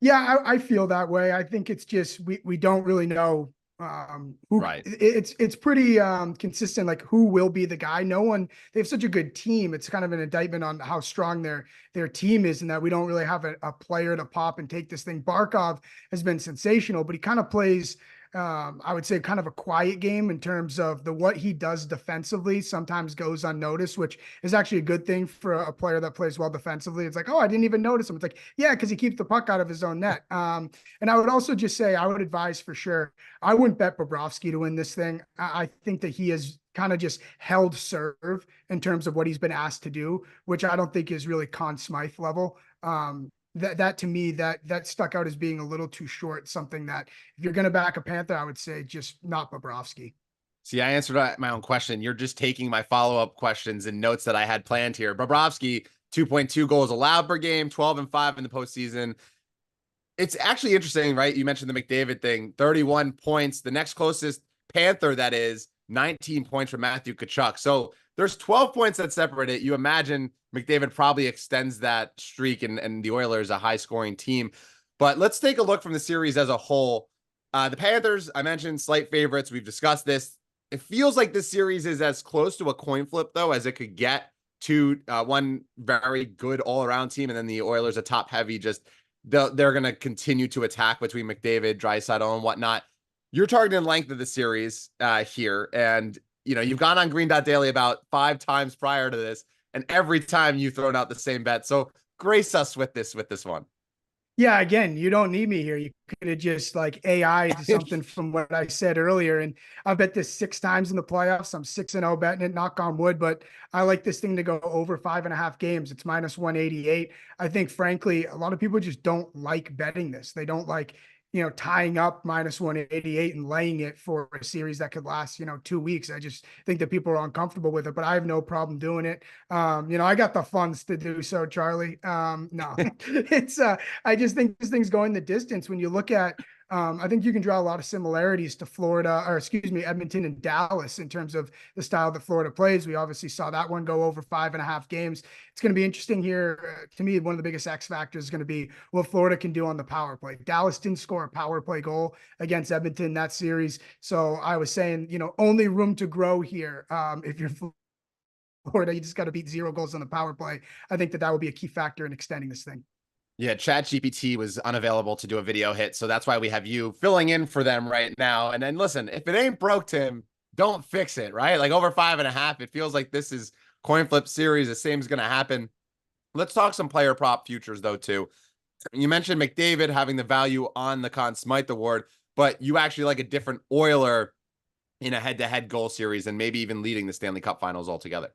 Speaker 5: Yeah, I feel that way. I think it's just we don't really know who.
Speaker 1: Right.
Speaker 5: It's pretty consistent, like who will be the guy. No one. They have such a good team. It's kind of an indictment on how strong their team is, and that we don't really have a player to pop and take this thing. Barkov has been sensational, but he kind of plays. I would say kind of a quiet game in terms of what he does defensively sometimes goes unnoticed, which is actually a good thing for a player that plays well defensively. It's like, oh, I didn't even notice him. It's like, yeah, because he keeps the puck out of his own net. And I would also just say, I would advise for sure, I wouldn't bet Bobrovsky to win this thing. I think that he has kind of just held serve in terms of what he's been asked to do, which I don't think is really Conn Smythe level. That to me, that stuck out as being a little too short. Something that if you're going to back a Panther, I would say just not Bobrovsky.
Speaker 1: See, I answered my own question. You're just taking my follow-up questions and notes that I had planned here. Bobrovsky, 2.2 goals allowed per game, 12-5 in the postseason. It's actually interesting, right? You mentioned the McDavid thing, 31 points. The next closest Panther, that is 19 points from Matthew Tkachuk. So there's 12 points that separate it. You imagine McDavid probably extends that streak, and the Oilers a high-scoring team. But let's take a look from the series as a whole. The Panthers, I mentioned, slight favorites. We've discussed this. It feels like this series is as close to a coin flip, though, as it could get to one very good all-around team, and then the Oilers a top-heavy. Just they're going to continue to attack between McDavid, Draisaitl, and whatnot. You're targeting length of the series here, and you've gone on Green.Daily about 5 times prior to this, and every time you've thrown out the same bet. So grace us with this one.
Speaker 5: Yeah, again, you don't need me here. You could have just like AI'd something from what I said earlier. And I bet this 6 times in the playoffs. I'm 6-0 betting it, knock on wood, but I like this thing to go over 5.5 games. It's minus 188. I think, frankly, a lot of people just don't like betting this. They don't like tying up minus 188 and laying it for a series that could last, 2 weeks. I just think that people are uncomfortable with it, but I have no problem doing it. I got the funds to do so, Charlie. No, I just think this thing's going the distance. When you look at, I think you can draw a lot of similarities to Edmonton and Dallas in terms of the style that Florida plays. We obviously saw that one go over 5.5 games. It's going to be interesting here. To me, one of the biggest X factors is going to be what Florida can do on the power play. Dallas didn't score a power play goal against Edmonton that series. So I was saying, only room to grow here. If you're Florida, you just got to beat 0 goals on the power play. I think that will be a key factor in extending this thing.
Speaker 1: Yeah, ChatGPT was unavailable to do a video hit, so that's why we have you filling in for them right now. And then listen, if it ain't broke, Tim, don't fix it, right? Like over 5.5, it feels like this is coin flip series. The same is going to happen. Let's talk some player prop futures though too. You mentioned McDavid having the value on the Conn Smythe Award, but you actually like a different Oiler in a head-to-head goal series and maybe even leading the Stanley Cup Finals altogether.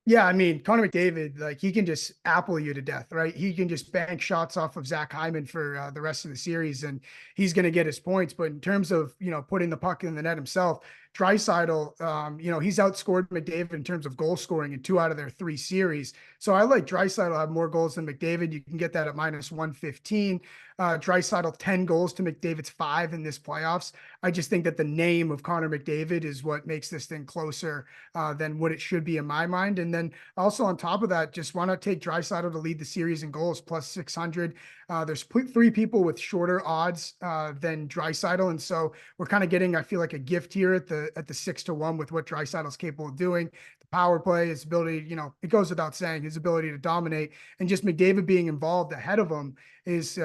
Speaker 5: Yeah, I mean, Connor McDavid, like he can just apple you to death, right? He can just bank shots off of Zach Hyman for the rest of the series, and he's going to get his points. But in terms of, putting the puck in the net himself, Draisaitl, he's outscored McDavid in terms of goal scoring in 2 out of their 3 series. So I like Draisaitl to have more goals than McDavid. You can get that at minus 115. Draisaitl 10 goals to McDavid's 5 in this playoffs. I just think that the name of Connor McDavid is what makes this thing closer than what it should be in my mind. And then also on top of that, just why not take Draisaitl to lead the series in goals plus 600. There's 3 people with shorter odds than Draisaitl, and so we're kind of getting, I feel like, a gift here at the 6-1 with what Draisaitl's capable of doing. The power play, his ability, it goes without saying, his ability to dominate, and just McDavid being involved ahead of him is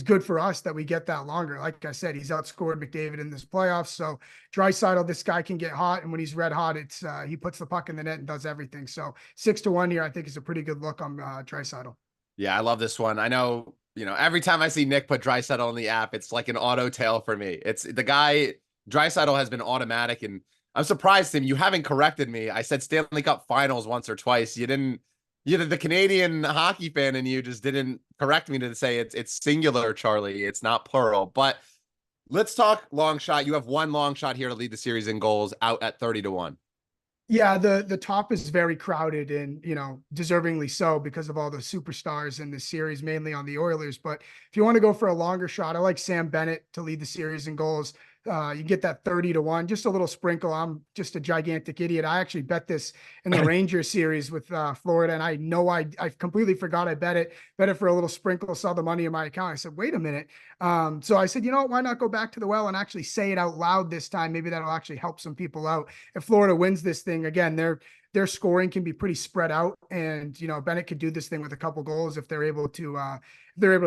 Speaker 5: good for us that we get that longer. Like I said, he's outscored McDavid in this playoffs. So Draisaitl, this guy can get hot, and when he's red hot, it's he puts the puck in the net and does everything. So 6-1 here, I think, is a pretty good look on Draisaitl.
Speaker 1: Yeah, I love this one. I know, every time I see Nick put Draisaitl on the app, it's like an auto tail for me. It's the guy, Draisaitl has been automatic, and I'm surprised, Tim, you haven't corrected me. I said Stanley Cup Finals once or twice. You didn't, the Canadian hockey fan in you just didn't correct me to say it's singular, Charlie. It's not plural. But let's talk long shot. You have one long shot here to lead the series in goals out at 30-1.
Speaker 5: Yeah, the top is very crowded and, deservingly so because of all the superstars in this series, mainly on the Oilers. But if you want to go for a longer shot, I like Sam Bennett to lead the series in goals. You get that 30-1, just a little sprinkle. I'm just a gigantic idiot. I actually bet this in the Rangers series with Florida, and I know I completely forgot I bet it for a little sprinkle, saw the money in my account. I said, wait a minute. So I said, why not go back to the well and actually say it out loud this time? Maybe that'll actually help some people out. If Florida wins this thing, again, their scoring can be pretty spread out, and Bennett could do this thing with a couple goals if they're able to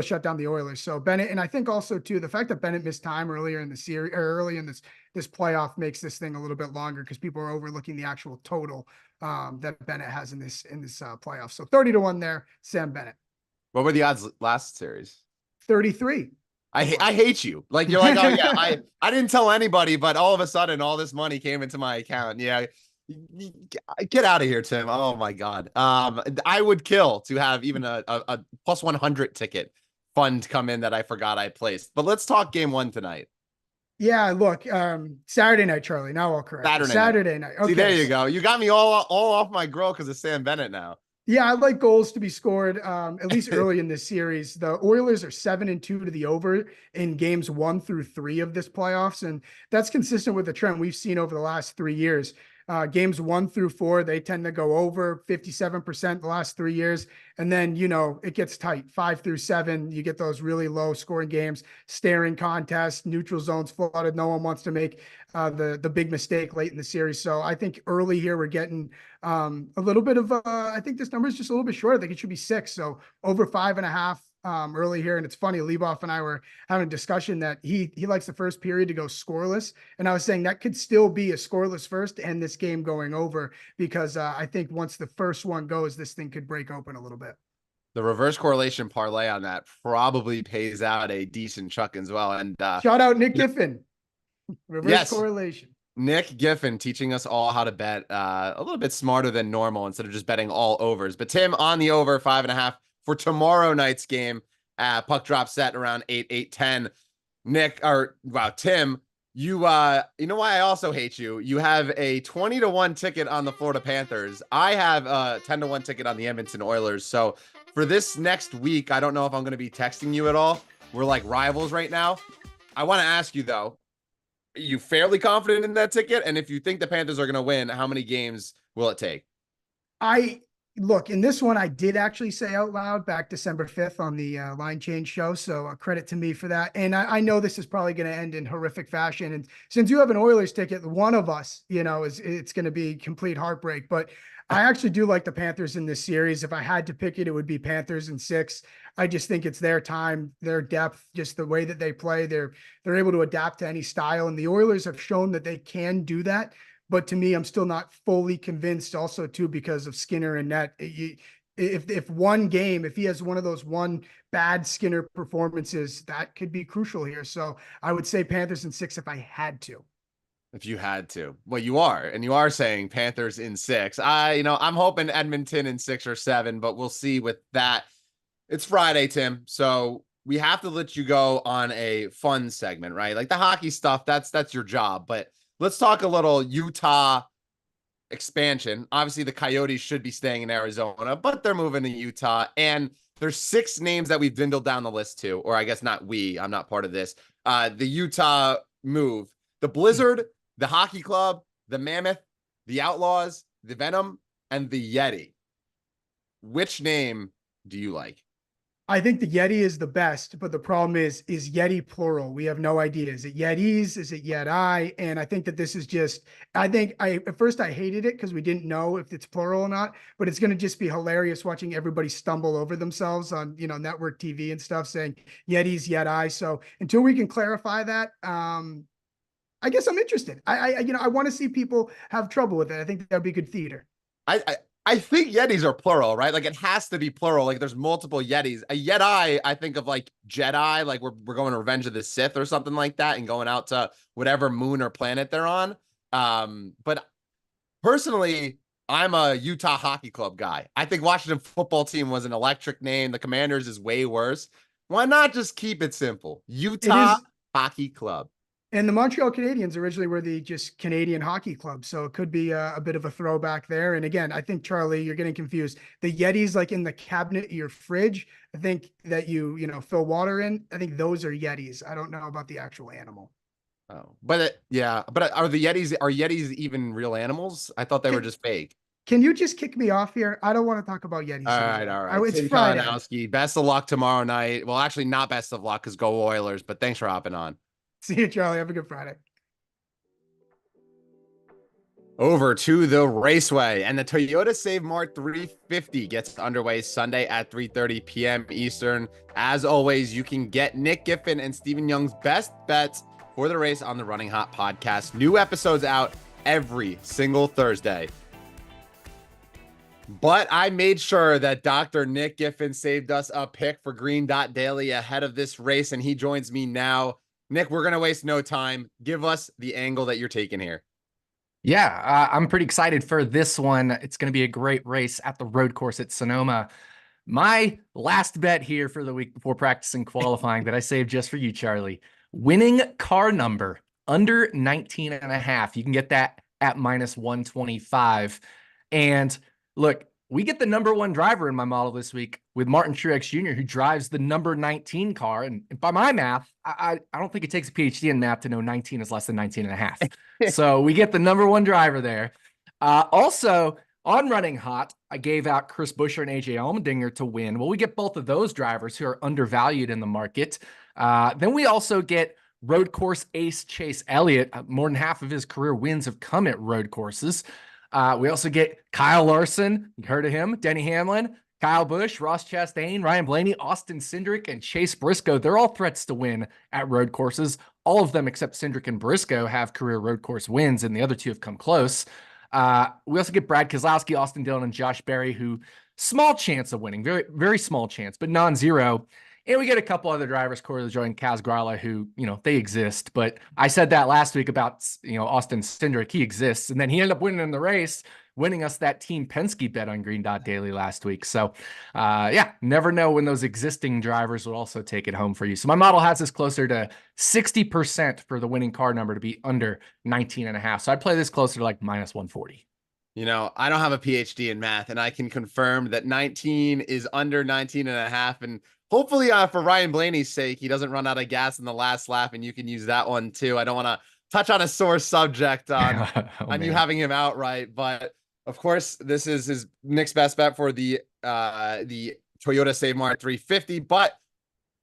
Speaker 5: shut down the Oilers. So Bennett, and I think also too the fact that Bennett missed time earlier in the series or early in this playoff makes this thing a little bit longer because people are overlooking the actual total that Bennett has in this playoff. So 30-1 there, Sam Bennett.
Speaker 1: What were the odds last series?
Speaker 5: 33.
Speaker 1: I hate you. Like you're like, oh yeah, I didn't tell anybody, but all of a sudden all this money came into my account. Yeah. Get out of here, Tim. Oh my God. I would kill to have even a plus 100 ticket fund come in that I forgot I placed. But let's talk game 1 tonight.
Speaker 5: Yeah, look, Saturday night, Charlie. Now I'll correct. Saturday night. Okay.
Speaker 1: See, there you go. You got me all off my grill because of Sam Bennett now.
Speaker 5: Yeah, I like goals to be scored, at least early in this series. The Oilers are 7-2 to the over in games 1 through 3 of this playoffs, and that's consistent with the trend we've seen over the last 3 years. Games 1 through 4, they tend to go over 57% the last 3 years. And then, it gets tight. 5 through 7, you get those really low scoring games, staring contests, neutral zones flooded. No one wants to make the big mistake late in the series. So I think early here, we're getting a little bit of, I think this number is just a little bit short. I think it should be 6. So over 5.5. Early here. And it's funny, Leboff and I were having a discussion that he likes the first period to go scoreless. And I was saying that could still be a scoreless first and this game going over because I think once the first one goes, this thing could break open a little bit.
Speaker 1: The reverse correlation parlay on that probably pays out a decent chuck as well. And
Speaker 5: shout out Nick Giffen. Reverse correlation.
Speaker 1: Nick Giffen teaching us all how to bet a little bit smarter than normal instead of just betting all overs. But Tim on the over 5.5. For tomorrow night's game, puck drop set around 8, 8:10. Nick, or wow, Tim, you know why I also hate you? You have a 20-1 ticket on the Florida Panthers. I have a 10-1 ticket on the Edmonton Oilers. So for this next week, I don't know if I'm going to be texting you at all. We're like rivals right now. I want to ask you though, are you fairly confident in that ticket? And if you think the Panthers are going to win, how many games will it take?
Speaker 5: Look, in this one, I did actually say out loud back December 5th on the line change show. So credit to me for that. And I know this is probably going to end in horrific fashion. And since you have an Oilers ticket, one of us, it's going to be complete heartbreak. But I actually do like the Panthers in this series. If I had to pick it, it would be Panthers in 6. I just think it's their time, their depth, just the way that they play. They're able to adapt to any style. And the Oilers have shown that they can do that. But to me, I'm still not fully convinced also too, because of Skinner and Net. If one game, if he has one of those one bad Skinner performances, that could be crucial here. So I would say Panthers in 6 if I had to.
Speaker 1: If you had to. Well, you are, and you are saying Panthers in 6. I'm hoping Edmonton in 6 or 7, but we'll see with that. It's Friday, Tim. So we have to let you go on a fun segment, right? Like the hockey stuff, that's your job, but let's talk a little Utah expansion. Obviously, the Coyotes should be staying in Arizona, but they're moving to Utah. And there's 6 names that we've dwindled down the list to, or I guess not we, I'm not part of this. The Utah move, the Blizzard, the Hockey Club, the Mammoth, the Outlaws, the Venom, and the Yeti. Which name do you like?
Speaker 5: I think the Yeti is the best, but the problem is Yeti plural? We have no idea. Is it Yetis? Is it Yeti? And I think that this is just, at first I hated it because we didn't know if it's plural or not, but it's going to just be hilarious watching everybody stumble over themselves on, network TV and stuff saying Yetis, Yeti. So until we can clarify that, I guess I'm interested. I want to see people have trouble with it. I think that would be good theater.
Speaker 1: I think Yetis are plural, right? Like it has to be plural. Like there's multiple Yetis. A Yeti, I think of like Jedi, like we're going to Revenge of the Sith or something like that and going out to whatever moon or planet they're on. But personally, I'm a Utah Hockey Club guy. I think Washington football team was an electric name. The Commanders is way worse. Why not just keep it simple? Utah Hockey Club.
Speaker 5: And the Montreal Canadiens originally were the just Canadian Hockey Club. So it could be a bit of a throwback there. And again, I think, Charlie, you're getting confused. The Yetis, like in the cabinet of your fridge, I think that you fill water in. I think those are Yetis. I don't know about the actual animal.
Speaker 1: Oh, but are Yetis even real animals? I thought they were just fake.
Speaker 5: Can you just kick me off here? I don't want to talk about Yetis.
Speaker 1: All right.
Speaker 5: It's
Speaker 1: Tim
Speaker 5: Friday.
Speaker 1: Kalinowski, best of luck tomorrow night. Well, actually not best of luck because go Oilers, but thanks for hopping on.
Speaker 5: See you, Charlie. Have a good Friday.
Speaker 1: Over to the Raceway, and the Toyota Save Mart 350 gets underway Sunday at 3:30 p.m. Eastern. As always, you can get Nick Giffen and Stephen Young's best bets for the race on the Running Hot podcast. New episodes out every single Thursday. But I made sure that Dr. Nick Giffen saved us a pick for Green Dot Daily ahead of this race, and he joins me now. Nick, we're going to waste no time. Give us the angle that you're taking here.
Speaker 6: Yeah, I'm pretty excited for this one. It's going to be a great race at the road course at Sonoma. My last bet here for the week before practicing qualifying that I saved just for you, Charlie. Winning car number under 19.5. You can get that at -125. And look, we get the number 1 driver in my model this week with Martin Truex Jr., who drives the number 19 car. And by my math, I don't think it takes a PhD in math to know 19 is less than 19.5. So we get the number 1 driver there. Also, on Running Hot, I gave out Chris Buescher and AJ Allmendinger to win. Well, we get both of those drivers who are undervalued in the market. Then we also get road course ace Chase Elliott. More than half of his career wins have come at road courses. We also get Kyle Larson, you heard of him, Denny Hamlin, Kyle Busch, Ross Chastain, Ryan Blaney, Austin Cindric, and Chase Briscoe. They're all threats to win at road courses. All of them except Cindric and Briscoe have career road course wins, and the other 2 have come close. We also get Brad Keselowski, Austin Dillon, and Josh Berry, who small chance of winning, very, very small chance, but non-zero. And we get a couple other drivers, Corey LaJoie and Kaz Grala, who, they exist. But I said that last week about, Austin Cindric. He exists. And then he ended up winning in the race winning us that Team Penske bet on Green Dot Daily last week. So yeah, never know when those existing drivers will also take it home for you. So my model has this closer to 60% for the winning car number to be under 19.5. So I'd play this closer to like minus 140.
Speaker 1: I don't have a PhD in math, and I can confirm that 19 is under 19.5. And hopefully for Ryan Blaney's sake, he doesn't run out of gas in the last lap, and you can use that one too. I don't want to touch on a sore subject on you having him outright, but of course, this is his Nick's best bet for the Toyota Save Mart 350. But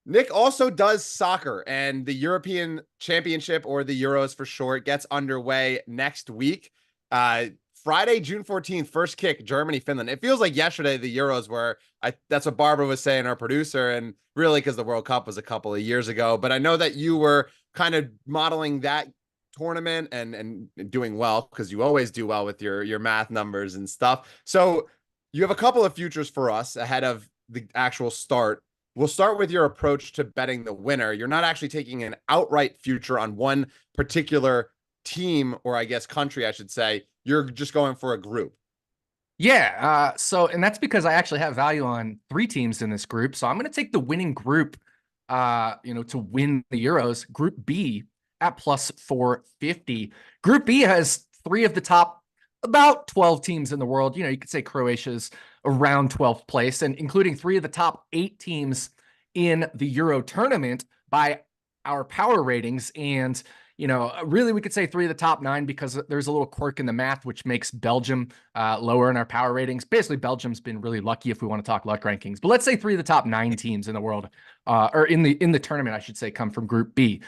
Speaker 1: Nick also does soccer, and the European Championship, or the Euros for short, gets underway next week. Friday, June 14th, first kick, Germany, Finland. It feels like yesterday the Euros were. That's what Barbara was saying, our producer, and really because the World Cup was a couple of years ago. But I know that you were kind of modeling that tournament and doing well, because you always do well with your math numbers and stuff. So you have a couple of futures for us ahead of the actual start. We'll start with your approach to betting the winner. You're not actually taking an outright future on one particular team, or I guess country, I should say. You're just going for a group.
Speaker 6: Yeah. And that's because I actually have value on 3 teams in this group. So I'm going to take the winning group, to win the Euros. Group B at plus 450. Group B has 3 of the top about 12 teams in the world. You could say Croatia's around 12th place, and including 3 of the top 8 teams in the Euro tournament by our power ratings. And really, we could say 3 of the top 9 because there's a little quirk in the math, which makes Belgium lower in our power ratings. Basically, Belgium's been really lucky if we want to talk luck rankings. But let's say 3 of the top 9 teams in the world, or in the tournament, I should say, come from Group B.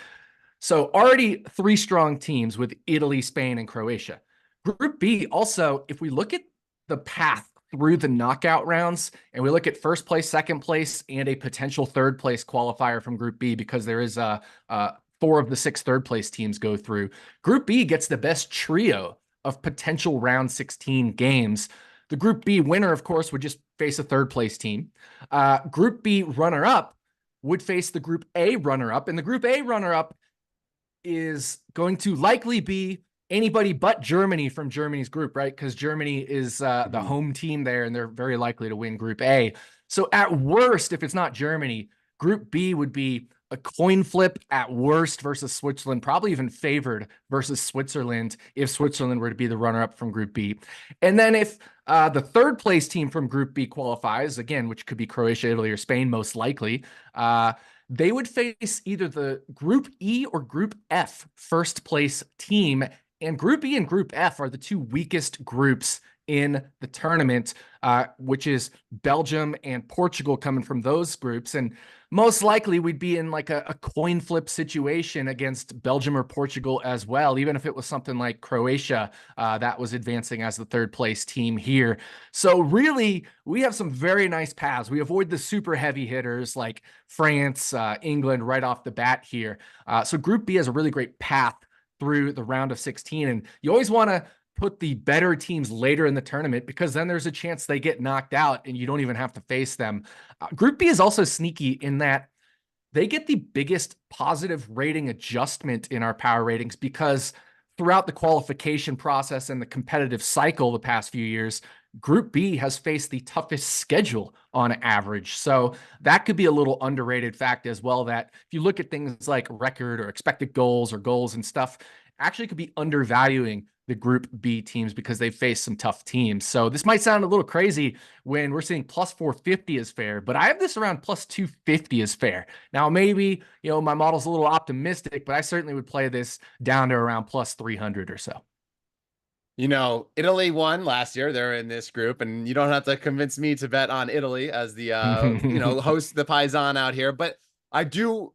Speaker 6: So already 3 strong teams with Italy, Spain, and Croatia. Group B also, if we look at the path through the knockout rounds, and we look at first place, second place, and a potential third place qualifier from Group B, because there is 4 of the 6 third place teams go through. Group B gets the best trio of potential round 16 games. The Group B winner, of course, would just face a third place team. Group B runner-up would face the Group A runner-up, and the Group A runner-up is going to likely be anybody but Germany from Germany's group, right? Because Germany is the home team there, and they're very likely to win Group A. So at worst, if it's not Germany, Group B would be a coin flip at worst versus Switzerland, probably even favored versus Switzerland if Switzerland were to be the runner-up from Group B. And then if the third place team from Group B qualifies, again, which could be Croatia, Italy, or Spain, most likely, they would face either the Group E or Group F first place team. And Group E and Group F are the 2 weakest groups in the tournament, which is Belgium and Portugal coming from those groups. And most likely we'd be in like a coin flip situation against Belgium or Portugal as well, even if it was something like Croatia that was advancing as the third place team here. So really, we have some very nice paths. We avoid the super heavy hitters like France, England right off the bat here. So Group B has a really great path through the round of 16. And you always want to put the better teams later in the tournament, because then there's a chance they get knocked out and you don't even have to face them. Group B is also sneaky in that they get the biggest positive rating adjustment in our power ratings, because throughout the qualification process and the competitive cycle the past few years, Group B has faced the toughest schedule on average. So that could be a little underrated fact as well, that if you look at things like record or expected goals or goals and stuff, actually could be undervaluing the Group B teams because they face some tough teams. So this might sound a little crazy when we're seeing plus 450 is fair, but I have this around plus 250 is fair. Now, maybe, my model's a little optimistic, but I certainly would play this down to around plus 300 or so.
Speaker 1: Italy won last year. They're in this group, and you don't have to convince me to bet on Italy as the, host the Paisan out here. But I do,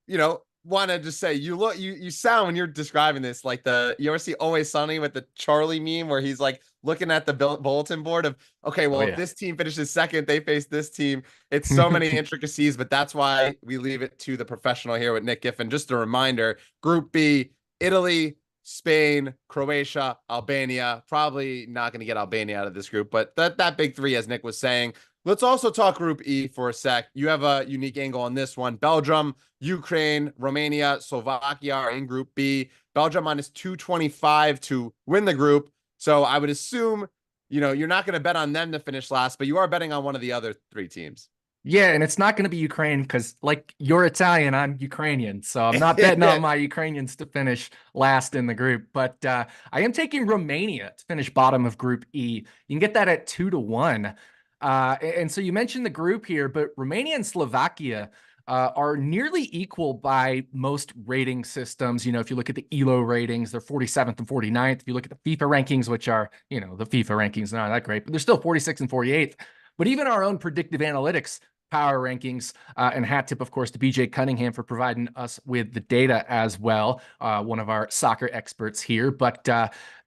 Speaker 1: want to just say, you sound, when you're describing this, like you ever see Always Sunny with the Charlie meme where he's like looking at the bulletin board of, okay, well, if this team finishes second, they face this team. It's so many intricacies, but that's why we leave it to the professional here with Nick Giffen. Just a reminder, Group B, Italy, Spain, Croatia, Albania. Probably not going to get Albania out of this group, but that big 3, as Nick was saying. Let's also talk Group E for a sec. You have a unique angle on this one. Belgium, Ukraine, Romania, Slovakia are in Group B. Belgium minus 225 to win the group. So I would assume you're not going to bet on them to finish last, but you are betting on one of the other 3 teams.
Speaker 6: Yeah, and it's not going to be Ukraine because, like, you're Italian, I'm Ukrainian, so I'm not betting on my Ukrainians to finish last in the group. But I am taking Romania to finish bottom of Group E. You can get that at 2-1. And so you mentioned the group here, but Romania and Slovakia are nearly equal by most rating systems. If you look at the ELO ratings, they're 47th and 49th. If you look at the FIFA rankings, which are, the FIFA rankings, not that great, but they're still 46th and 48th. But even our own predictive analytics power rankings, and hat tip, of course, to BJ Cunningham for providing us with the data as well, one of our soccer experts here. But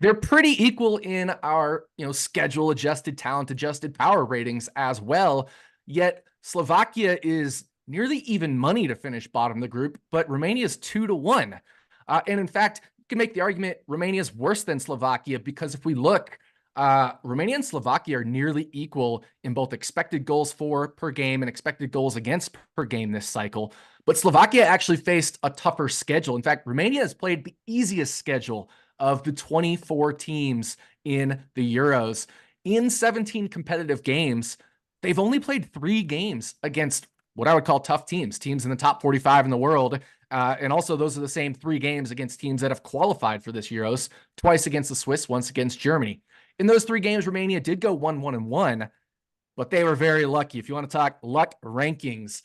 Speaker 6: they're pretty equal in our, schedule adjusted, talent adjusted power ratings as well. Yet Slovakia is nearly even money to finish bottom of the group, but Romania is 2-1. And in fact, you can make the argument Romania is worse than Slovakia because if we look, Romania and Slovakia are nearly equal in both expected goals for per game and expected goals against per game this cycle. But Slovakia actually faced a tougher schedule. In fact, Romania has played the easiest schedule of the 24 teams in the Euros. In 17 competitive games, they've only played 3 games against what I would call tough teams in the top 45 in the world. And also those are the same 3 games against teams that have qualified for this Euros, twice against the Swiss, once against Germany. In those 3 games, Romania did go 1-1-1, but they were very lucky. If you want to talk luck rankings,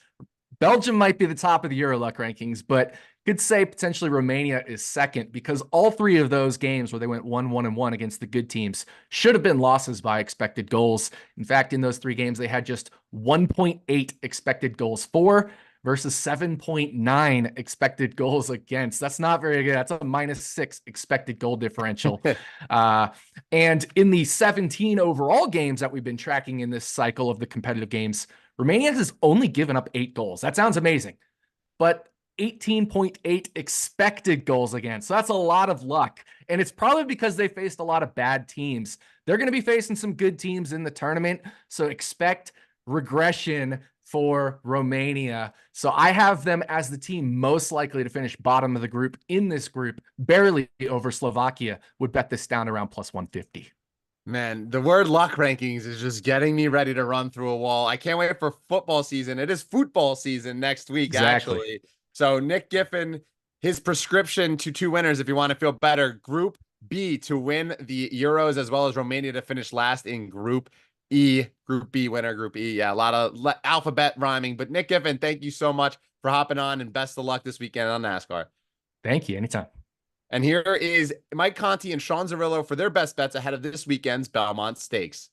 Speaker 6: Belgium might be the top of the Euro luck rankings, but could say potentially Romania is second because all 3 of those games where they went 1-1-1 against the good teams should have been losses by expected goals. In fact, in those 3 games, they had just 1.8 expected goals for versus 7.9 expected goals against. That's not very good. That's a -6 expected goal differential. And in the 17 overall games that we've been tracking in this cycle of the competitive games, Romania has only given up 8 goals. That sounds amazing, but 18.8 expected goals against. So that's a lot of luck. And it's probably because they faced a lot of bad teams. They're going to be facing some good teams in the tournament. So expect regression for Romania. So I have them as the team most likely to finish bottom of the group in this group, barely over Slovakia. Would bet this down around +150.
Speaker 1: Man, the word luck rankings is just getting me ready to run through a wall. I can't wait for football season. It is football season next week,
Speaker 6: Exactly.
Speaker 1: actually. So Nick Giffen, his prescription to 2 winners, if you want to feel better, Group B to win the Euros, as well as Romania to finish last in Group E. Group B winner, Group E. Yeah, a lot of alphabet rhyming. But Nick Giffen, thank you so much for hopping on, and best of luck this weekend on NASCAR.
Speaker 6: Thank you. Anytime.
Speaker 1: And here is Mike Conti and Sean Zerillo for their best bets ahead of this weekend's Belmont Stakes.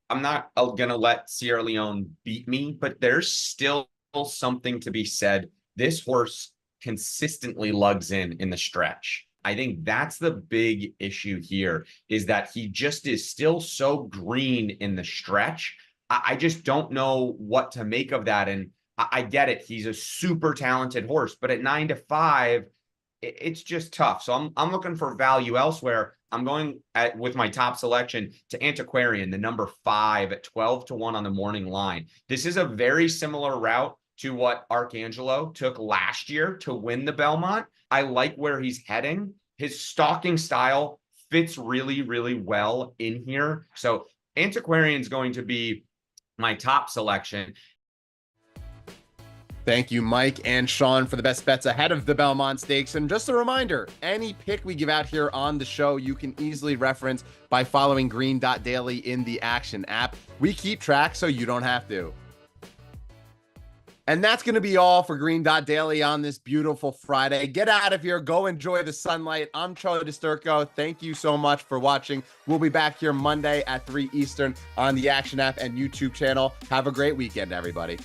Speaker 7: I'm not going to let Sierra Leone beat me, but there's still something to be said. This horse consistently lugs in the stretch. I think that's the big issue here, is that he just is still so green in the stretch. I just don't know what to make of that. And I get it. He's a super talented horse, but at 9-5, it's just tough. So I'm looking for value elsewhere. I'm going with my top selection to Antiquarian, the number 5 at 12-1 on the morning line. This is a very similar route to what Arcangelo took last year to win the Belmont. I like where he's heading. His stalking style fits really, really well in here. So Antiquarian is going to be my top selection.
Speaker 1: Thank you, Mike and Sean, for the best bets ahead of the Belmont Stakes. And just a reminder, any pick we give out here on the show, you can easily reference by following green.daily in the Action app. We keep track so you don't have to. And that's going to be all for Green.Daily on this beautiful Friday. Get out of here. Go enjoy the sunlight. I'm Charlie Disturco. Thank you so much for watching. We'll be back here Monday at 3 Eastern on the Action app and YouTube channel. Have a great weekend, everybody.